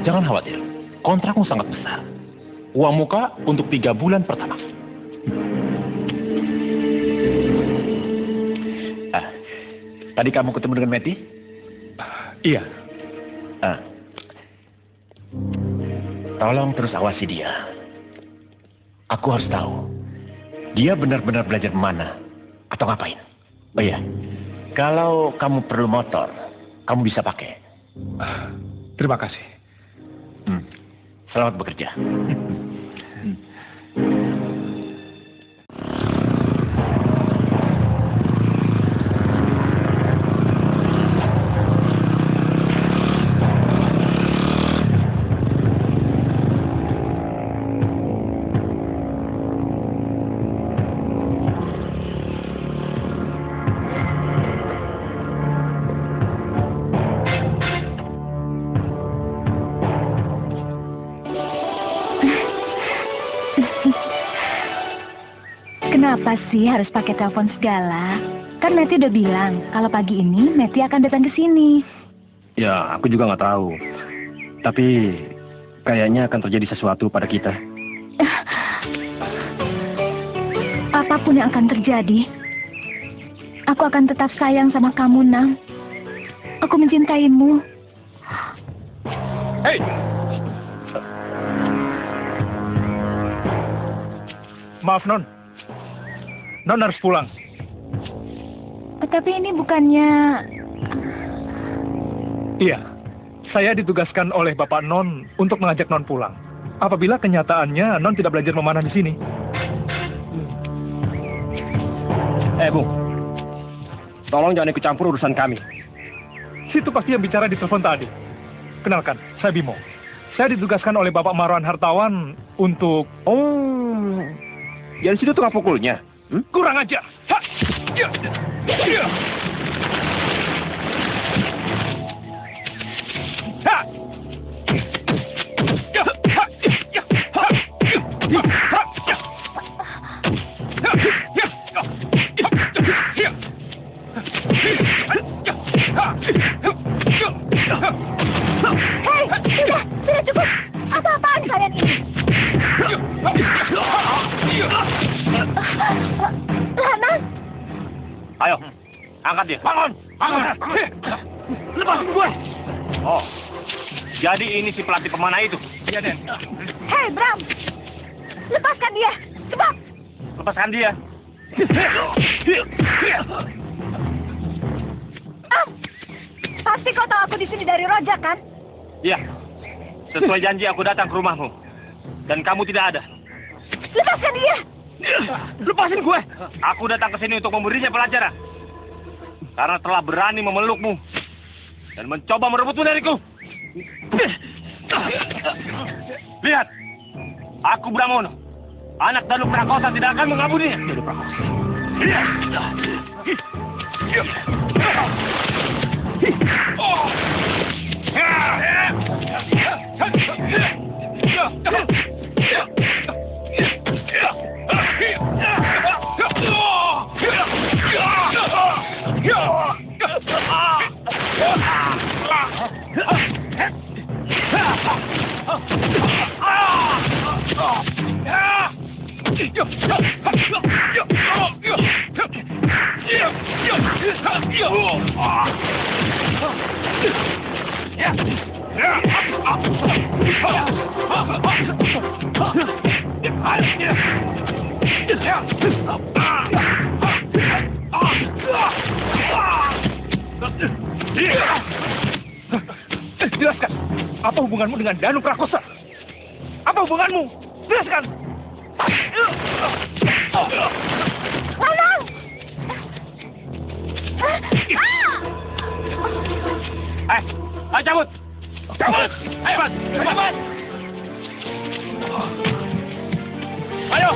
Jangan khawatir. Kontrakmu sangat besar. Uang muka untuk 3 bulan pertama. Tadi kamu ketemu dengan Meti? Iya. Tolong terus awasi dia. Aku harus tahu. Dia benar-benar belajar mana atau ngapain. Oh iya. Kalau kamu perlu motor, kamu bisa pakai. Terima kasih. Selamat bekerja. Kenapa sih harus pakai telepon segala? Kan Meti udah bilang kalau pagi ini Meti akan datang ke sini. Ya, aku juga nggak tahu. Tapi kayaknya akan terjadi sesuatu pada kita. Apapun yang akan terjadi, aku akan tetap sayang sama kamu, Nang. Aku mencintaimu. Hei! Maaf, Non. Non harus pulang. Tapi ini bukannya... Iya, saya ditugaskan oleh Bapak Non untuk mengajak Non pulang. Apabila kenyataannya Non tidak belajar memanah di sini. Bung. Tolong jangan ikut campur urusan kami. Situ pasti yang bicara di telepon tadi. Kenalkan, saya Bimo. Saya ditugaskan oleh Bapak Marwan Hartawan untuk... Oh, jadi situ tukang pukulnya? Kurang ajar. Ha! Ya! Ya! Ha! Ya! Ha! Ya! Ha! Ya! Ha! Ya! Ya! Ya! Hei, sudah cukup. Apa-apaan kalian ini? Lanang. Ayo, angkat dia. Bangun! Bangun! Lepasin gue! Oh, jadi ini si pelatih pemanah itu? Iya, Den. Hei, Bram. Lepaskan dia. Cepat. Lepaskan dia. Pasti kau tahu aku di sini dari Rojak, kan? Iya. Sesuai janji aku datang ke rumahmu. Dan kamu tidak ada. Lepaskan dia. Lepasin gue. Aku datang ke sini untuk memberinya pelajaran. Karena telah berani memelukmu. Dan mencoba merebutmu dariku. Lihat. Aku Bramono. Anak Danu Prakosa tidak akan mengampuninya. Danu Prakosa. Jelaskan, apa hubunganmu dengan Danu Prakosa? Apa hubunganmu? Jelaskan. Lanang! Ayo cabut! Cabut! Ayo, Mas! Cabut! Ayo!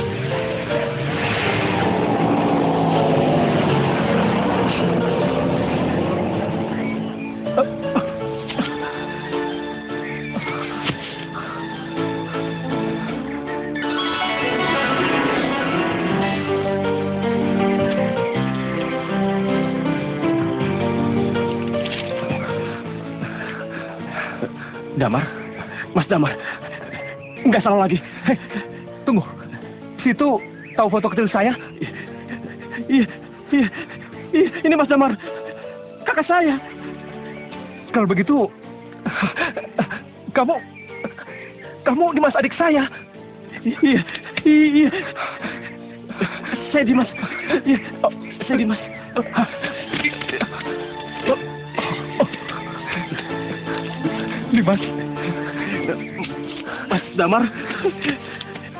Damar? Mas Damar? Nggak salah lagi. Hei, tunggu. Situ tahu foto kecil saya? Iya. Ini Mas Damar. Kakak saya. Kalau begitu, kamu Dimas adik saya. Iya. Saya Dimas. Iya, saya Dimas. Dimas. Mas Damar.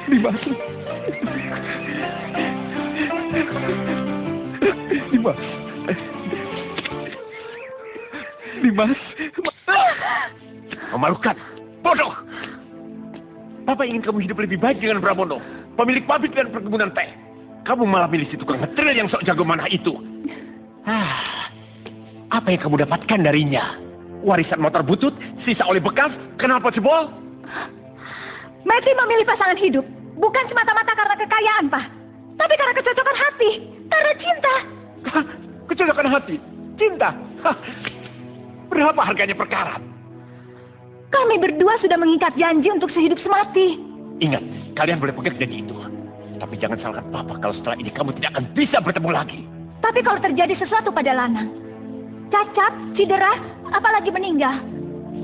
Dimas. Memalukan. Bodoh. Papa ingin kamu hidup lebih baik dengan Pramono, pemilik pabrik dan perkebunan teh. Kamu malah milih si tukang ngetril yang sok jago manah itu. Apa yang kamu dapatkan darinya? Warisan motor butut, sisa oli bekas, knalpot jebol? Meti memilih pasangan hidup, bukan semata-mata karena kekayaan, Pak. Tapi karena kecocokan hati, karena cinta. Kecocokan hati? Cinta? Berapa harganya per karat? Kami berdua sudah mengikat janji untuk sehidup semati. Ingat, kalian boleh pegang janji itu. Tapi jangan salahkan Papa kalau setelah ini kamu tidak akan bisa bertemu lagi. Tapi kalau terjadi sesuatu pada Lanang, cacat, cedera, apalagi meninggal,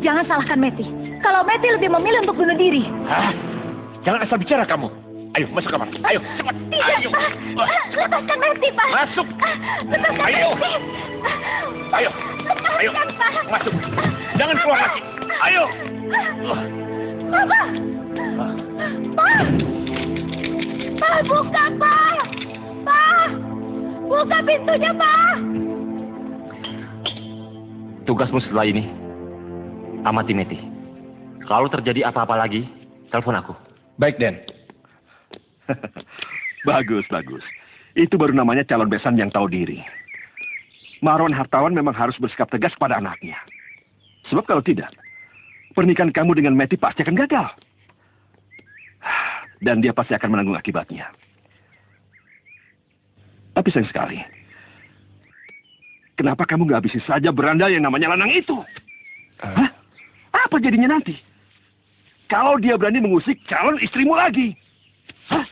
jangan salahkan Meti. Kalau Meti lebih memilih untuk bunuh diri. Jangan asal bicara kamu. Ayo, masuk kamar. Ayo, cepat. Tidak, ayo. Pak. Lepaskan Meti, Pak. Masuk. Lepaskan Ayo. Meti. Ayo. Ayo. Masuk. Jangan keluar lagi. Ayo. Papa. Pak. Pak, buka, Pak. Pak. Buka pintunya, Pak. Tugasmu setelah ini, amati Meti. Kalau terjadi apa-apa lagi, telepon aku. Baik, Den. Bagus. Itu baru namanya calon besan yang tahu diri. Marwan Hartawan memang harus bersikap tegas pada anaknya. Sebab kalau tidak, pernikahan kamu dengan Meti pasti akan gagal. Dan dia pasti akan menanggung akibatnya. Tapi sayang sekali, kenapa kamu nggak habisi saja beranda yang namanya Lanang itu? Hah? Apa jadinya nanti? Kalau dia berani mengusik calon istrimu lagi. Hah?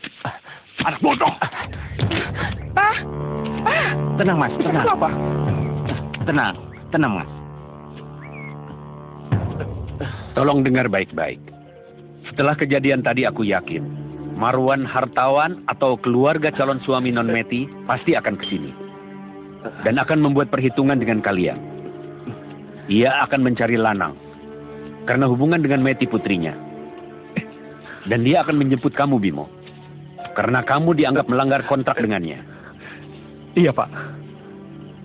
Anak bodoh. Tenang, Mas. Tenang. Kenapa? Tenang, Mas. Tolong dengar baik-baik. Setelah kejadian tadi aku yakin Marwan Hartawan atau keluarga calon suami Non Meti pasti akan kesini. Dan akan membuat perhitungan dengan kalian. Ia akan mencari Lanang. Karena hubungan dengan Meti putrinya. Dan dia akan menjemput kamu, Bimo. Karena kamu dianggap melanggar kontrak dengannya. Iya, Pak.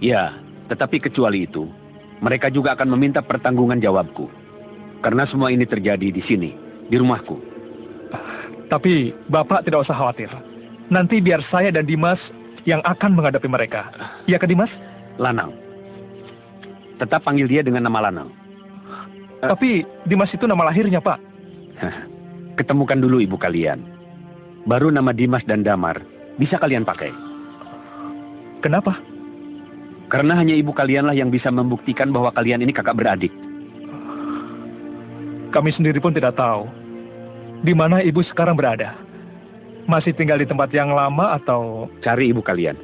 Ya, tetapi kecuali itu, mereka juga akan meminta pertanggungan jawabku. Karena semua ini terjadi di sini, di rumahku. Tapi Bapak tidak usah khawatir. Nanti biar saya dan Dimas yang akan menghadapi mereka. Iya kan, Dimas? Lanang. Tetap panggil dia dengan nama Lanang. Tapi Dimas itu nama lahirnya, Pak. Ketemukan dulu ibu kalian. Baru nama Dimas dan Damar bisa kalian pakai. Kenapa? Karena hanya ibu kalianlah yang bisa membuktikan bahwa kalian ini kakak beradik. Kami sendiri pun tidak tahu di mana ibu sekarang berada. Masih tinggal di tempat yang lama atau... Cari ibu kalian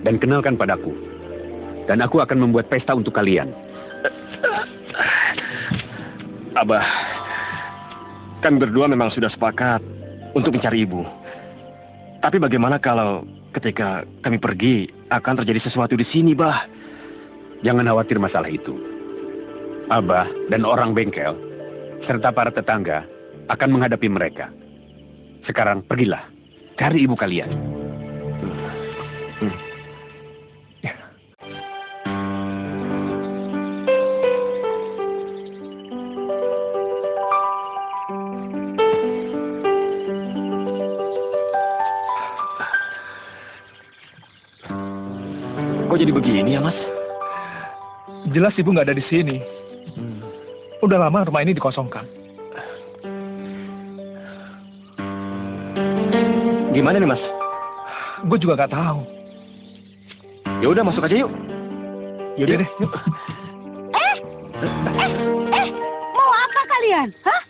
dan kenalkan padaku. Dan aku akan membuat pesta untuk kalian. Abah, kami berdua memang sudah sepakat untuk mencari ibu. Tapi bagaimana kalau ketika kami pergi akan terjadi sesuatu di sini, Bah? Jangan khawatir masalah itu. Abah dan orang bengkel serta para tetangga akan menghadapi mereka. Sekarang pergilah, cari ibu kalian. Kok jadi begini ya, Mas? Jelas ibu nggak ada di sini. Udah lama rumah ini dikosongkan. Gimana nih, Mas? Gue juga nggak tahu. Ya udah, masuk aja yuk. Yaudah deh, yuk. Mau apa kalian? kalian? Hah?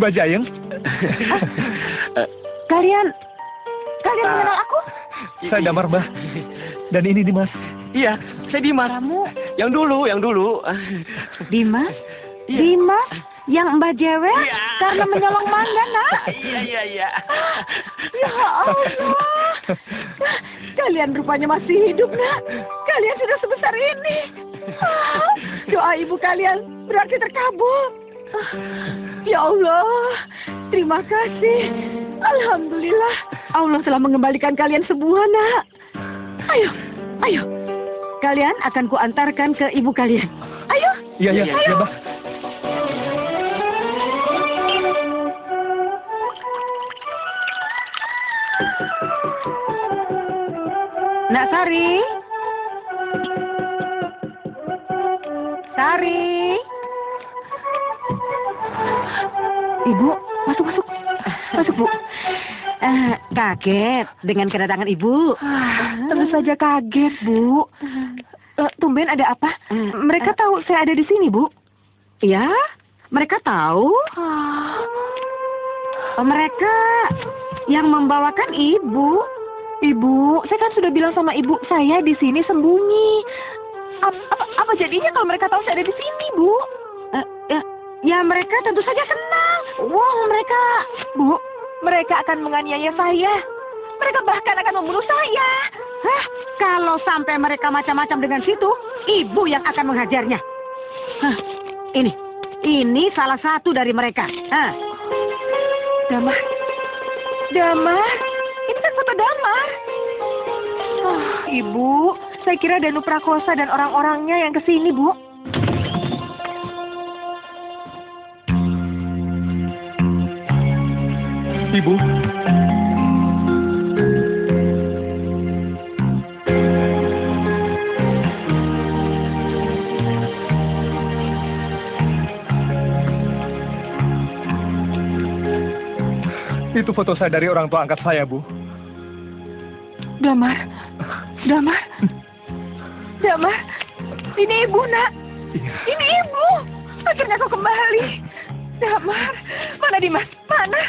Mbak Jayeng. Kalian mengenal aku? Saya Damar, Mbak. Dan ini Dimas. Iya, saya Dimas. Kamu? Yang dulu. Dimas? Iya. Dimas? Yang Mbak Jewe? Karena menyolong mangga, nak? Iya. Ya Allah. Kalian rupanya masih hidup, nak. Kalian sudah sebesar ini. Doa ibu kalian berarti terkabul. Ya Allah, terima kasih. Alhamdulillah, Allah telah mengembalikan kalian semua, nak. Ayo. Kalian akan kuantarkan ke ibu kalian. Ayo. Iya, Mbak. Nak Sari. Ibu, masuk, Bu. Kaget dengan kedatangan Ibu. Tentu saja kaget, Bu. Tumben ada apa? Mereka tahu saya ada di sini, Bu. Ya, mereka tahu. Mereka yang membawakan Ibu. Ibu, saya kan sudah bilang sama Ibu, saya di sini sembunyi. Apa jadinya kalau mereka tahu saya ada di sini, Bu? Ya, mereka tentu saja senang. Wow, Bu, mereka akan menganiaya saya. Mereka bahkan akan membunuh saya. Hah? Kalau sampai mereka macam-macam dengan situ, Ibu yang akan menghajarnya. Hah? Ini salah satu dari mereka. Hah? Damar. Ini kan foto Damar. Ibu, saya kira Danu Prakosa dan orang-orangnya yang kesini, Bu. Ibu. Itu foto saya dari orang tua angkat saya, Bu. Damar. Ini Ibu, nak. Ini Ibu. Akhirnya kau kembali. Damar. Mana Dimas? Mana?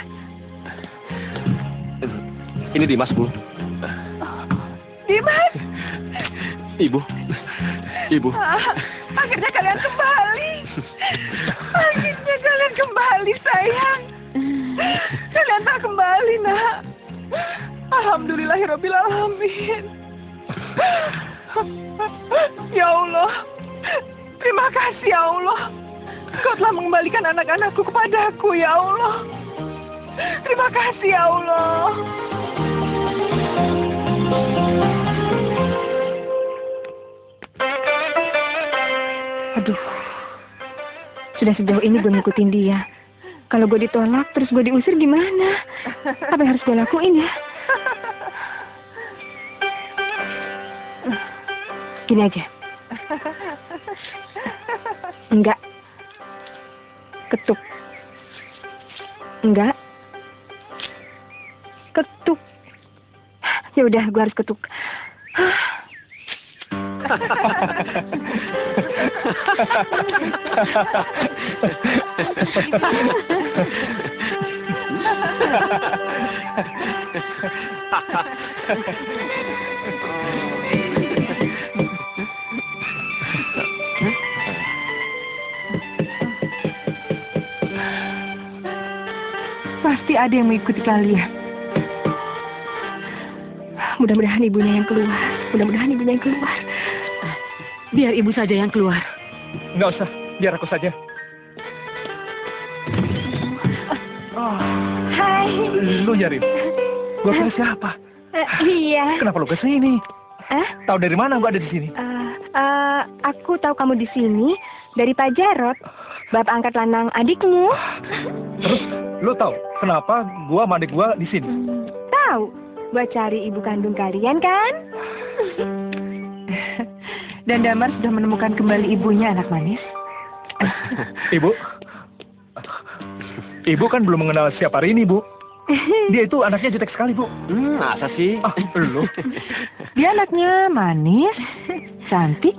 Ini Dimas, Bu. Dimas. Ibu. Akhirnya kalian kembali, sayang. Kalian tak kembali, nak. Alhamdulillahirabbil alamin. Ya Allah. Terima kasih, ya Allah. Kau telah mengembalikan anak-anakku kepadaku, ya Allah. Terima kasih, ya Allah. Aduh. Sudah sejauh ini gue ngikutin dia. Kalau gue ditolak, terus gue diusir gimana? Apa yang harus gue lakuin ya? Gini aja. Enggak. Ketuk. Enggak. Ketuk. Ya udah, gue harus ketuk. Pasti ada yang mengikuti kalian. Mudah-mudahan ibunya yang keluar. Biar ibu saja yang keluar. Nggak usah, biar aku saja. Hai. Lu Yarin? Gua kira siapa? Iya. Kenapa lu kesini? Tahu dari mana gua ada di sini? Aku tahu kamu di sini dari Pak Jarot, bapak angkat lanang adikmu. Terus lu tahu kenapa gua sama adik gua di sini? Tahu, buat cari ibu kandung kalian kan? Dan Damar sudah menemukan kembali ibunya, anak manis. Ibu kan belum mengenal siapa Rini, Bu. Dia itu anaknya jutek sekali, Bu. Masa sih? Lu. Dia anaknya manis, cantik,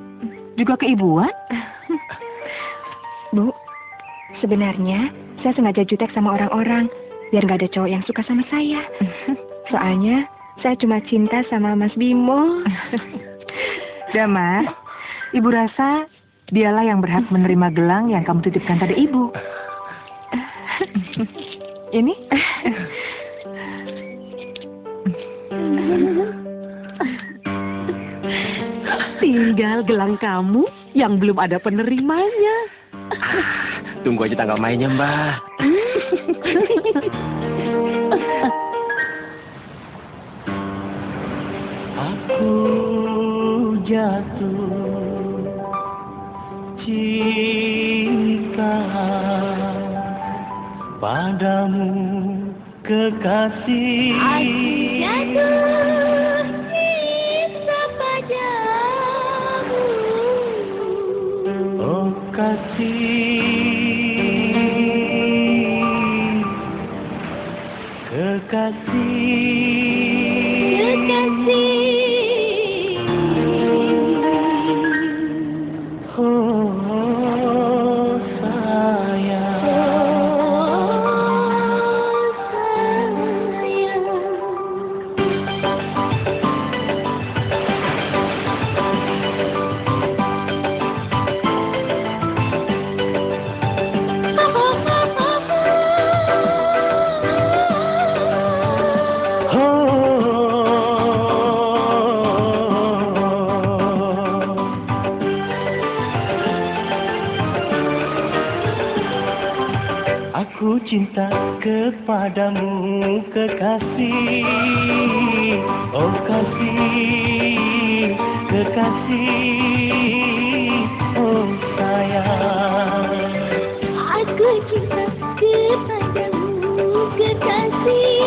juga keibuan. Bu, Sebenarnya, saya sengaja jutek sama orang-orang, biar nggak ada cowok yang suka sama saya. Soalnya, saya cuma cinta sama Mas Bimo. Udah, Mas. Ibu rasa dialah yang berhak menerima gelang yang kamu titipkan pada ibu. Ini? Tinggal gelang kamu yang belum ada penerimanya. Tunggu aja tanggal mainnya, Mbak. Aku jatuh cinta padamu, kekasih. Aku jatuh cinta padamu, Oh kasih, kekasih. Oh sayang. Aku cinta kepadamu, kekasih. Oh kasih, kekasih. Oh sayang. aku cinta kepadamu, kekasih.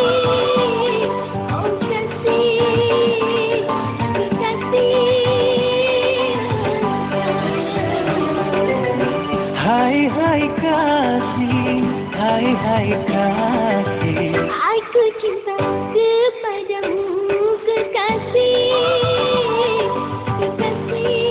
Oh kasih, kekasih. Hai hai kasih, hai hai kasih. Aku cinta kepadamu, kekasih. Kekasih,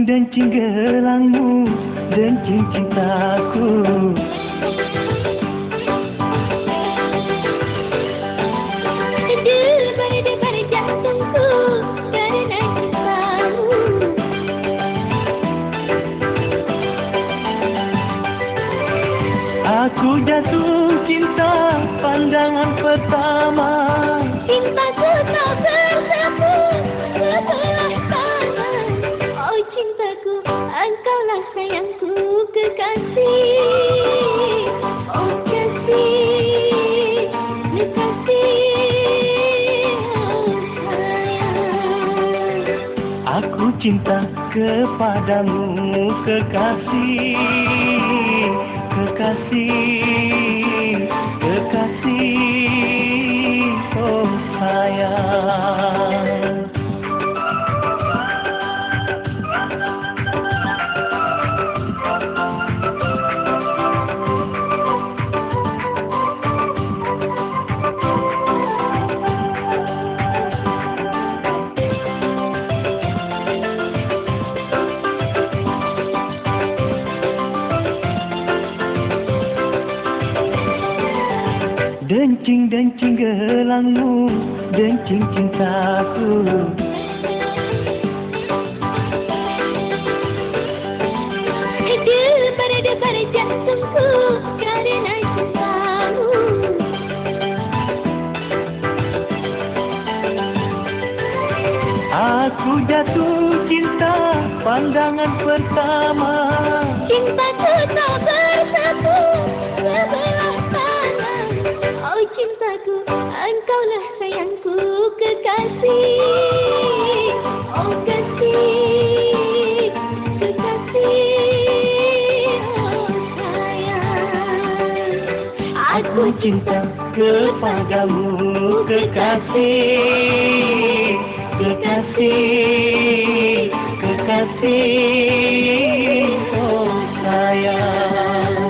Dencing gelangmu, dencing cintaku. debar jantungku karena cintamu. Aku jatuh cinta pandangan pertama. Cintaku tak bersapu sebelah tangan. Oh cintaku, engkaulah sayangku, kekasih. Oh kasih, kekasih, oh sayang. Aku cinta kepadamu, kekasih. Kekasih, kekasih, oh sayang. Dencing gelangmu, dencing cintaku. Debar jantungku karena cintamu. Aku jatuh cinta pandangan pertama. Cintaku tak bersapu sebelah tangan. Oh cintaku, engkaulah sayangku, kekasih. Oh kasih, kekasih. cinta kepadamu kekasih, kekasih, kekasih, oh sayang.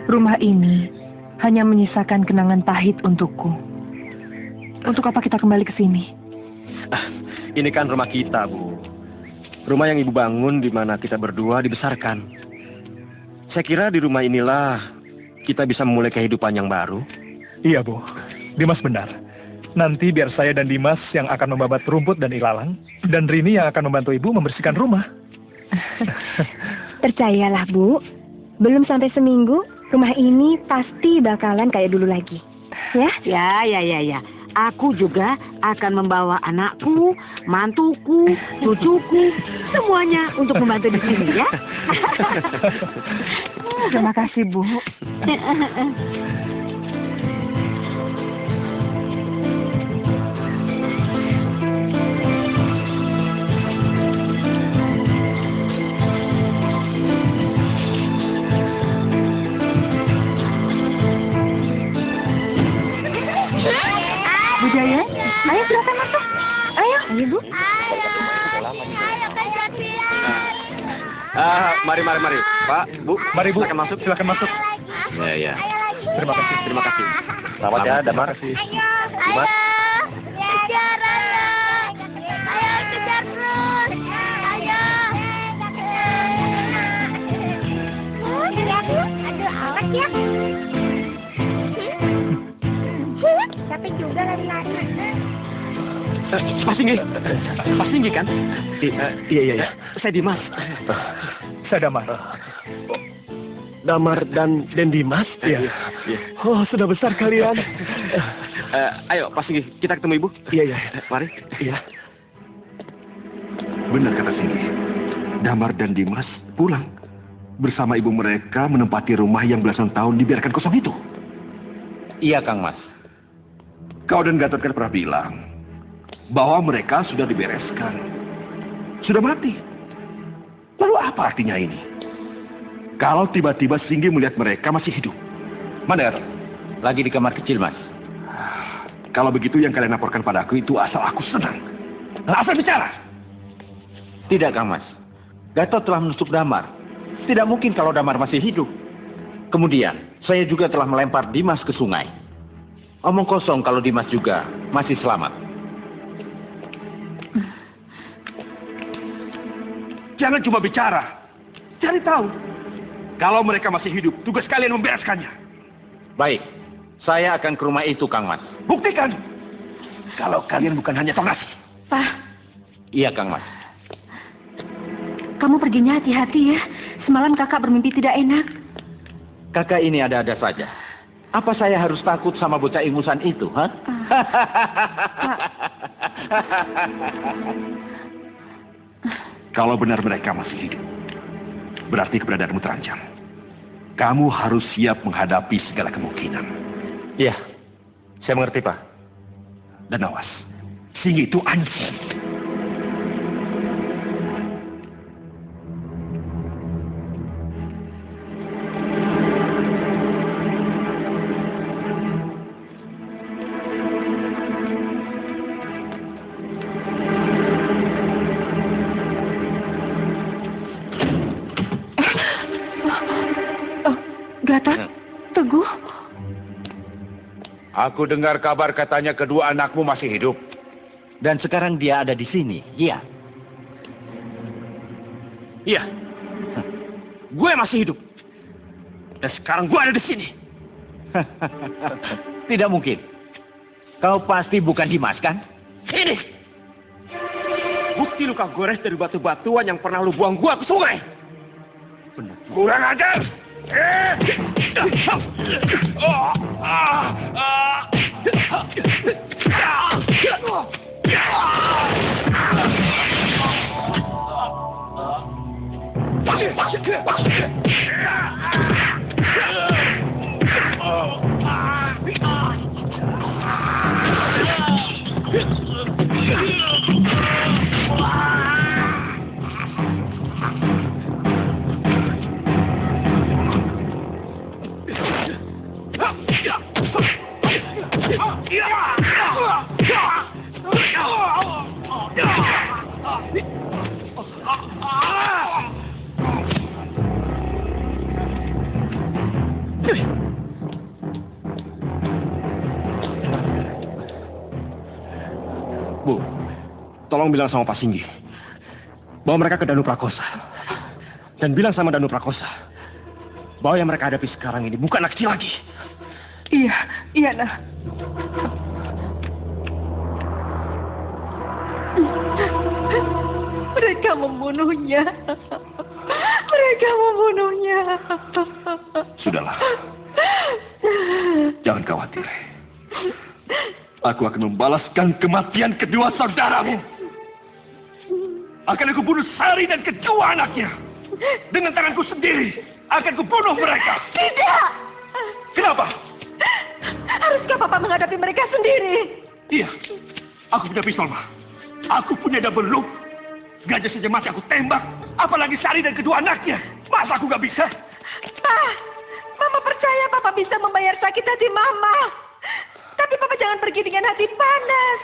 Rumah ini hanya menyisakan kenangan pahit untukku. Untuk apa kita kembali ke sini? Ini kan rumah kita, Bu. Rumah yang Ibu bangun di mana kita berdua dibesarkan. Saya kira di rumah inilah kita bisa memulai kehidupan yang baru. Iya, Bu. Dimas benar. Nanti biar saya dan Dimas yang akan membabat rumput dan ilalang, dan Rini yang akan membantu Ibu membersihkan rumah. Percayalah, Bu. Belum sampai seminggu, rumah ini pasti bakalan kayak dulu lagi. Ya? Ya. Aku juga akan membawa anakku, mantuku, cucuku, semuanya untuk membantu di sini ya. Terima kasih, Bu. Bu Jaya, ayo silakan masuk. Ayo, Bu. Mari. Pak, Bu. Mari, Bu. Silakan masuk. Ya. Terima kasih. Selamat ya, Damar. Dimas. Kejar, ayo kejar terus. Ayo. Aduh, awas ya. Tapi juga lari-lari. Mas Singgi kan? Iya. Saya Dimas. Saya Damar. Damar dan Dimas? Iya. Oh, sudah besar kalian. Ayo, Pak Singgi, kita ketemu Ibu. Iya. Mari. Iya. Benar kata Singgi. Damar dan Dimas pulang. Bersama ibu mereka menempati rumah yang belasan tahun dibiarkan kosong itu. Iya, Kang Mas. Kau dan Gatot kan pernah bilang bahwa mereka sudah dibereskan. Sudah mati. Lalu apa artinya ini? Kalau tiba-tiba Singgi melihat mereka masih hidup. Mana Gatot? Lagi di kamar kecil, Mas. Kalau begitu yang kalian laporkan padaku itu asal aku senang. Asal bicara. Tidak, Kang Mas. Gatot telah menusuk Damar. Tidak mungkin kalau Damar masih hidup. Kemudian, saya juga telah melempar Dimas ke sungai. Omong kosong kalau Dimas juga masih selamat. Jangan cuma bicara. Cari tahu. Kalau mereka masih hidup, tugas kalian membereskannya. Baik. Saya akan ke rumah itu, Kang Mas. Buktikan. Kalau kalian bukan hanya tongasi. Pak, Iya, Kang Mas. kamu perginya hati-hati ya. Semalam kakak bermimpi tidak enak. Kakak ini ada-ada saja. Apa saya harus takut sama bocah ingusan itu, ha? Kalau benar mereka masih hidup, berarti keberadaanmu terancam. Kamu harus siap menghadapi segala kemungkinan. Iya, saya mengerti, Pak. Dan awas, Singgi itu anjing. Gatot, Teguh. Aku dengar kabar katanya kedua anakmu masih hidup. Dan sekarang dia ada di sini, iya. Iya. Gue masih hidup. Dan sekarang gue ada di sini. Tidak mungkin. Kau pasti bukan Dimas, kan? Ini. Bukti luka gores dari batu-batuan yang pernah lu buang gua ke sungai. Benar. Kurang ajar! Bu, tolong bilang sama Pak Singgi bahwa mereka ke Danu Prakosa. Dan bilang sama Danu Prakosa bahwa yang mereka hadapi sekarang ini bukan anak kecil lagi. Iya, nah. Mereka membunuhnya. Mereka membunuhnya. Sudahlah. Jangan khawatir. Aku akan membalaskan kematian kedua saudaramu. Akan aku bunuh Sari dan kedua anaknya. Dengan tanganku sendiri. Akan kubunuh mereka. Tidak. Kenapa? Haruskah Papa menghadapi mereka sendiri? Iya. Aku punya pistol, Ma. Aku punya double loop. Gajah saja mati aku tembak. Apalagi Sari dan kedua anaknya. Masa aku gak bisa? Pak, Mama percaya Papa bisa membayar sakit hati Mama. Tapi Papa jangan pergi dengan hati panas.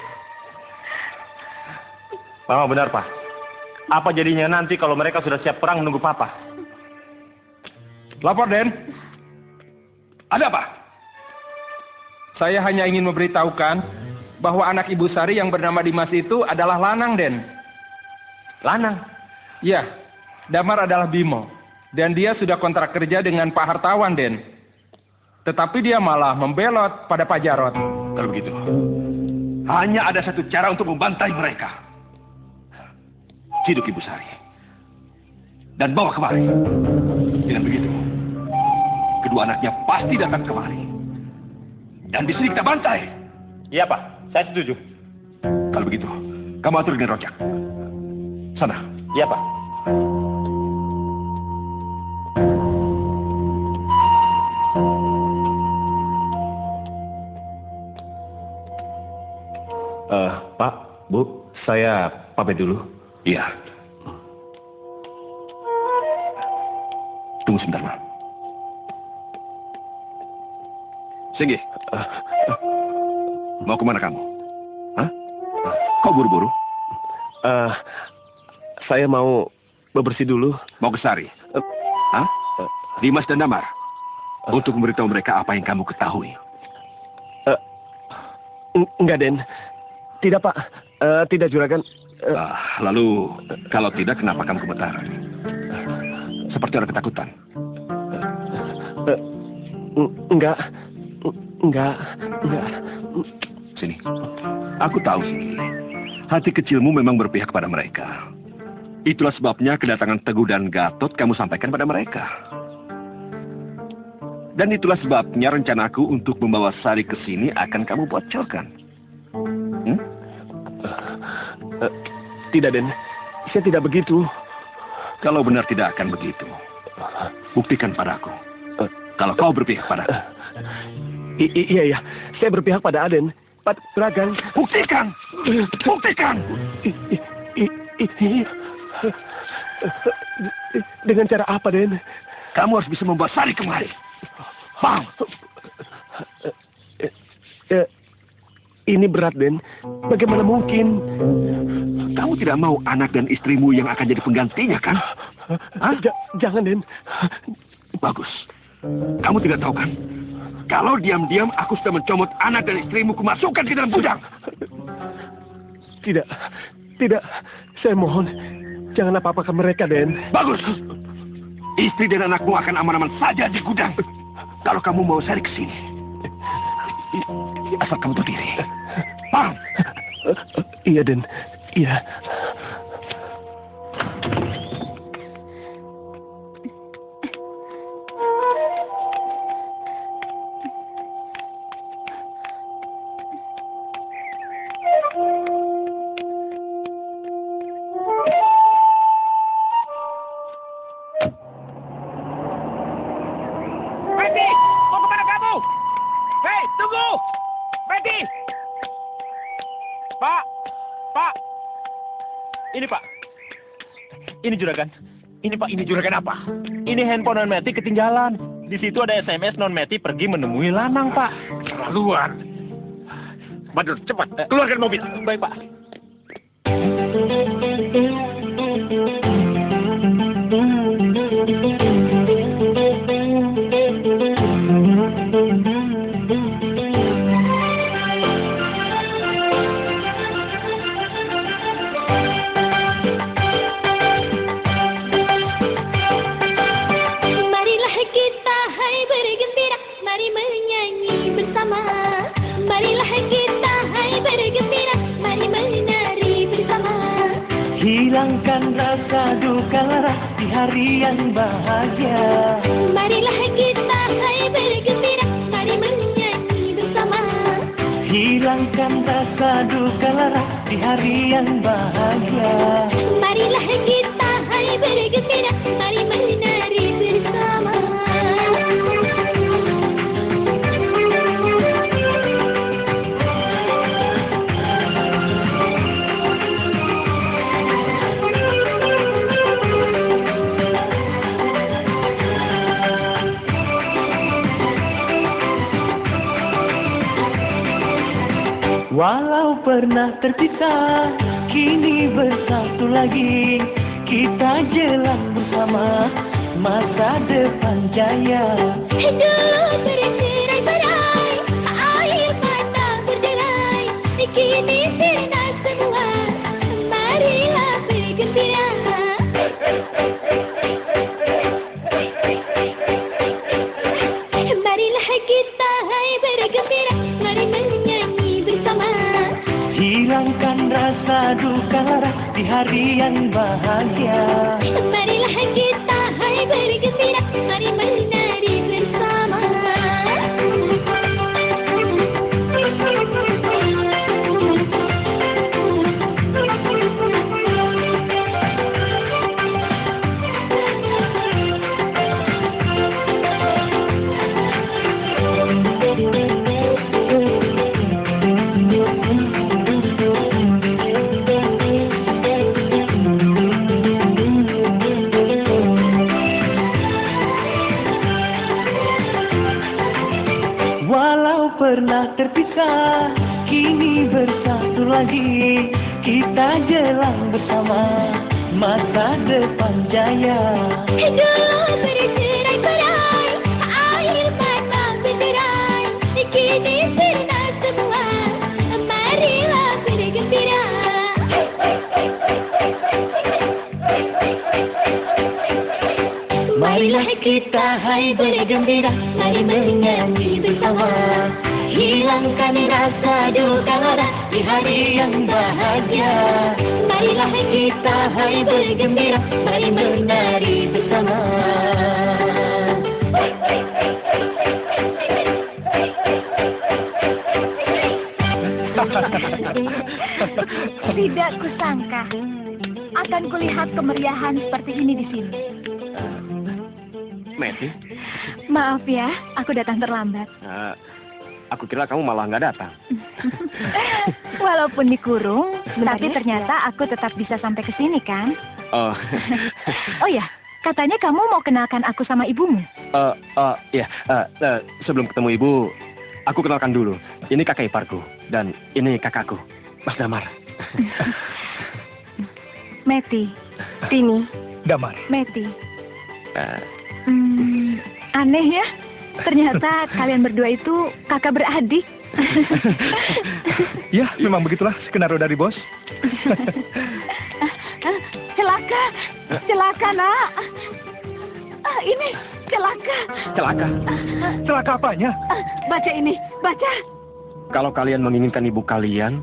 Mama benar, Pak. Apa jadinya nanti kalau mereka sudah siap perang menunggu Papa? Lapor, Den. Ada apa? Saya hanya ingin memberitahukan bahwa anak Ibu Sari yang bernama Dimas itu adalah Lanang, Den. Lanang? Iya, Damar adalah Bimo. Dan dia sudah kontrak kerja dengan Pak Hartawan, Den. Tetapi dia malah membelot pada Pak Jarot. Kalau begitu, hanya ada satu cara untuk membantai mereka. Ciduk Ibu Sari. Dan bawa kemari. Dengan begitu, kedua anaknya pasti datang kemari. Dan di sini kita bantai. Iya, Pak. Saya setuju. Kalau begitu, kamu atur dengan Rojak. Sana. Iya, Pak. Pak, Bu, saya pamit dulu. Iya. Tunggu sebentar, Ma. Singgi. Mau kemana kamu? Hah? Kok buru-buru? Saya mau bebersih dulu. Mau ke Sari? Hah? Dimas dan Damar? Untuk memberitahu mereka apa yang kamu ketahui. Enggak, Den. Tidak, Pak. Tidak, Juragan. Lalu, kalau tidak, kenapa kamu gemetaran? Seperti orang ketakutan. Enggak. Sini. Aku tahu sih. Hati kecilmu memang berpihak pada mereka. Itulah sebabnya kedatangan Teguh dan Gatot kamu sampaikan pada mereka. Dan itulah sebabnya rencanaku untuk membawa Sari ke sini akan kamu bocorkan. Tidak, Den. Saya tidak begitu. Kalau benar tidak akan begitu, buktikan padaku. Kalau kau berpihak padaku. Iya. Saya berpihak pada Aden. Pak Juragan. Buktikan! Buktikan! Dengan cara apa, Den? Kamu harus bisa membawa Sari kemari. Paham? Ini berat, Den. Bagaimana mungkin? Kamu tidak mau anak dan istrimu yang akan jadi penggantinya, kan? Jangan, Den. Bagus. Kamu tidak tahu, kan? Kalau diam-diam aku sudah mencomot anak dan istrimu, kumasukkan ke dalam gudang. Tidak. Saya mohon. Jangan apa-apakan mereka, Den. Bagus. Istri dan anakmu akan aman-aman saja di gudang. Kalau kamu mau Sari ke sini. Asal kamu tahu diri. Paham? Iya, Den. Iya. Betty, mau kemana kamu? Hei, tunggu! Betty! Pak! Ini, Pak. Ini juragan. Ini, Pak. Ini juragan apa? Ini handphone Non Meti ketinggalan. Di situ ada SMS Non Meti pergi menemui Lanang, Pak. Keluar. Badur, cepat. Keluarkan mobil. Baik, Pak. rasa duka lara di hari yang bahagia. Marilah kita hai bergembira, mari menyanyi bersama. Hilangkan rasa duka lara di hari yang bahagia. Marilah kita hai bergembira, mari menari bersama. Walau pernah terpisah, kini bersatu lagi. Kita jalan bersama, masa depan jaya. Hidup bercerai-berai, air mata berderai. Kini sirna semua, marilah bergembira. Marilah kita hai bergembira, mari menyanyi bersama. Hilangkan rasa duka lara di hari yang bahagia. Marilah kita hai bergembira, mari menari bersama. Walau pernah terpisah, kini bersatu lagi. Kita jalan bersama, masa depan jaya. Hidup bercerai-berai, air mata berderai. Kini sirna semua, marilah bergembira. Marilah kita hai bergembira, mari menyanyi bersama. Hilangkan rasa duka lara di hari yang bahagia. Marilah kita hai bergembira, mari menari bersama. Tidak kusangka akan kulihat kemeriahan seperti ini di sini. Meti, Maaf ya, aku datang terlambat. aku kira kamu malah nggak datang. Walaupun dikurung, tapi ya. ternyata aku tetap bisa sampai ke sini kan? Oh, Oh ya, katanya kamu mau kenalkan aku sama ibumu. ya, sebelum ketemu ibu, aku kenalkan dulu. Ini kakak iparku dan ini kakakku, Mas Damar. Meti. Tini. Damar. Meti. Aneh ya. Ternyata kalian berdua itu kakak beradik. Ya, memang begitulah skenario dari bos. Celaka, celaka nak. Ini celaka. Celaka? Celaka apanya? Baca ini, baca. Kalau kalian menginginkan ibu kalian,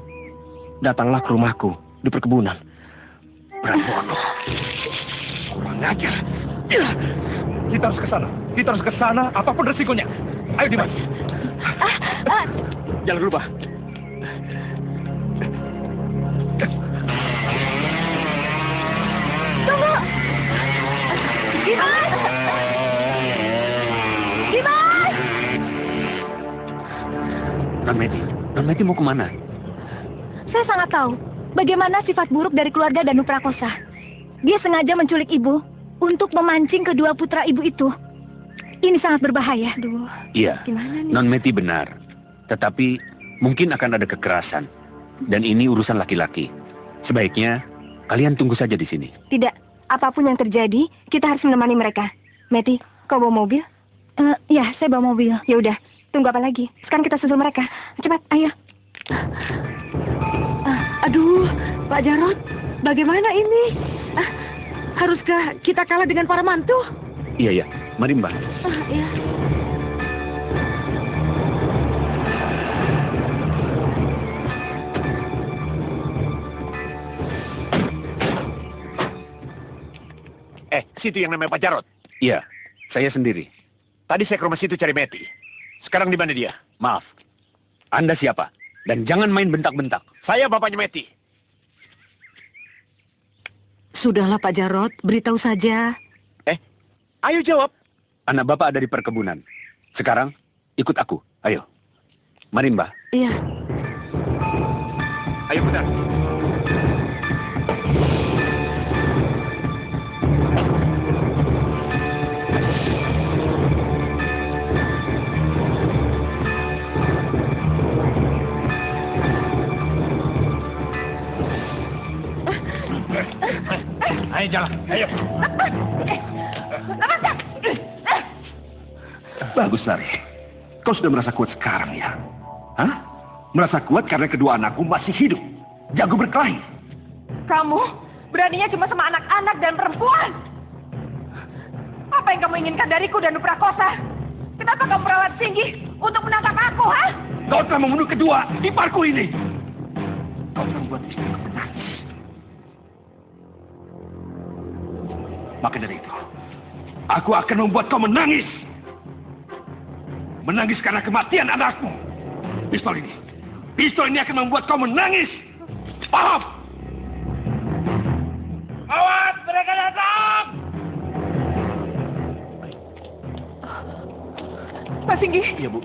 datanglah ke rumahku di perkebunan. Prabowo, kurang ajar. Kita harus ke sana. Kita harus ke sana, apapun resikonya. Ayo, Dimas. Jalan dulu, Pak. Tunggu. Dimas. Dimas. Non Meti mau kemana? Saya sangat tahu bagaimana sifat buruk dari keluarga Danu Prakosa. Dia sengaja menculik ibu untuk memancing kedua putra ibu itu. Ini sangat berbahaya. Iya, Non Meti benar. Tetapi mungkin akan ada kekerasan. Dan ini urusan laki-laki. Sebaiknya kalian tunggu saja di sini. Tidak, apapun yang terjadi, kita harus menemani mereka. Meti, kau bawa mobil? Ya, saya bawa mobil. Ya udah, tunggu apa lagi? Sekarang kita susul mereka. Cepat, ayo. Aduh, Pak Jarot, bagaimana ini? Haruskah kita kalah dengan para mantu? Iya, mari Mbak. Ya. situ yang namanya Pak Jarot. Iya, saya sendiri. Tadi saya ke rumah situ cari Meti. Sekarang di mana dia? Maaf, Anda siapa? Dan jangan main bentak-bentak. Saya bapaknya Meti. Sudahlah Pak Jarot, beritahu saja. Ayo jawab. Anak Bapak ada di perkebunan. Sekarang, ikut aku. Ayo. Mari, Mbak. Iya. Ayo putar. Ayo jalan, ayo. Bagus, Lari. Kau sudah merasa kuat sekarang ya? Hah? Merasa kuat karena kedua anakku masih hidup. Jago berkelahi. Kamu beraninya cuma sama anak-anak dan perempuan. Apa yang kamu inginkan dariku, Danu Prakosa? Kenapa kamu merawat Singgi untuk menangkap aku, ha? Kau telah membunuh kedua iparku ini. Kau telah membuat istriku menangis. Maka dari itu, aku akan membuat kau menangis. Menangis karena kematian anakmu. Pistol ini akan membuat kau menangis. Paham? Awas, mereka datang! Pak Singgi. Iya, Bu.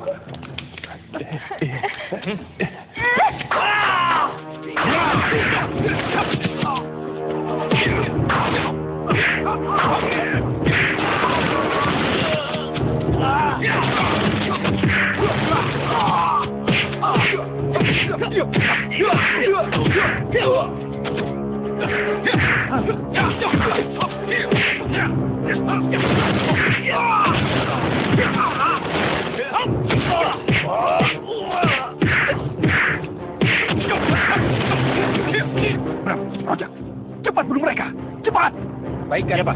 Roger, cepat bunuh mereka, cepat. Baik, ya Pak.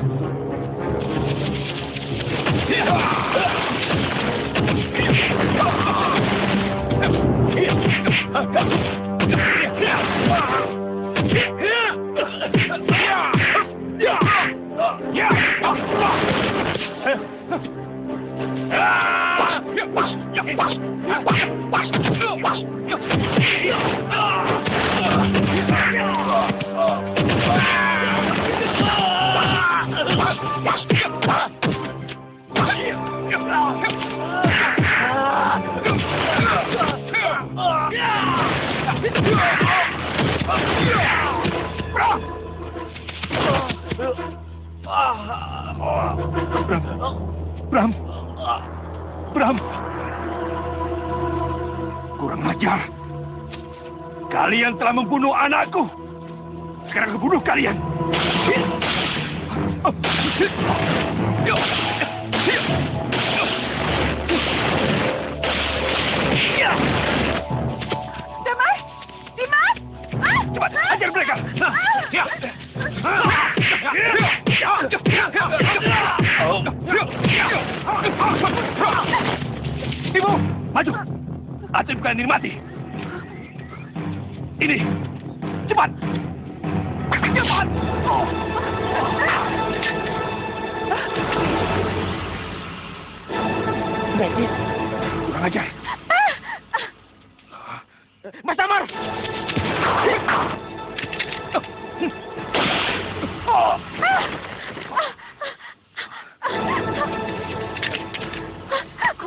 Bram. Kurang ajar. Kalian telah membunuh anakku. Sekarang aku bunuh kalian. Dimas! Cepat, ajar mereka. Ibu, maju. Aceh bukan diri mati. Ini, cepat. Cepat. Baik, kurang ajar. Mas Damar.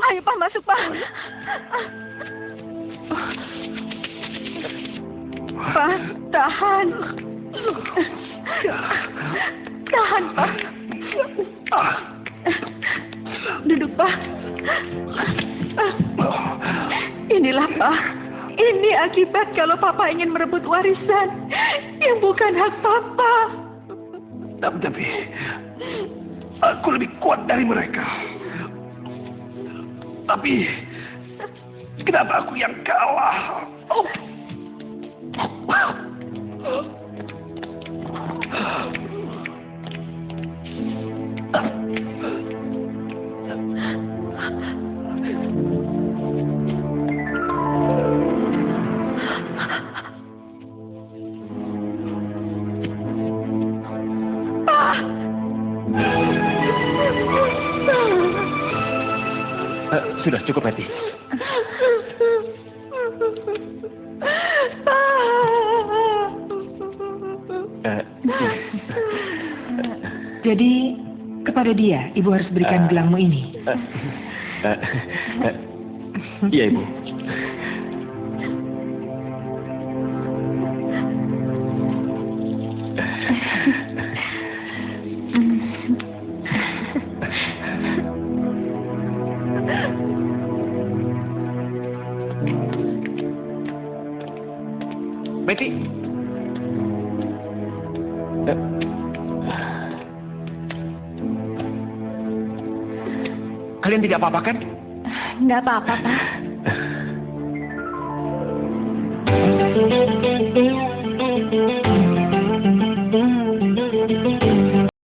Ayo Pak, masuk Pak. Pak, tahan. Tahan Pak. Duduk Pak. Inilah Pak. Ini akibat kalau Papa ingin merebut warisan yang bukan hak Papa. Tapi aku lebih kuat dari mereka. Tapi kenapa aku yang kalah? Sudah cukup, Betty. Jadi, kepada dia, Ibu harus berikan gelangmu ini. Iya, Ibu. Betty. Kalian tidak apa-apa kan? Nggak apa-apa, Pak.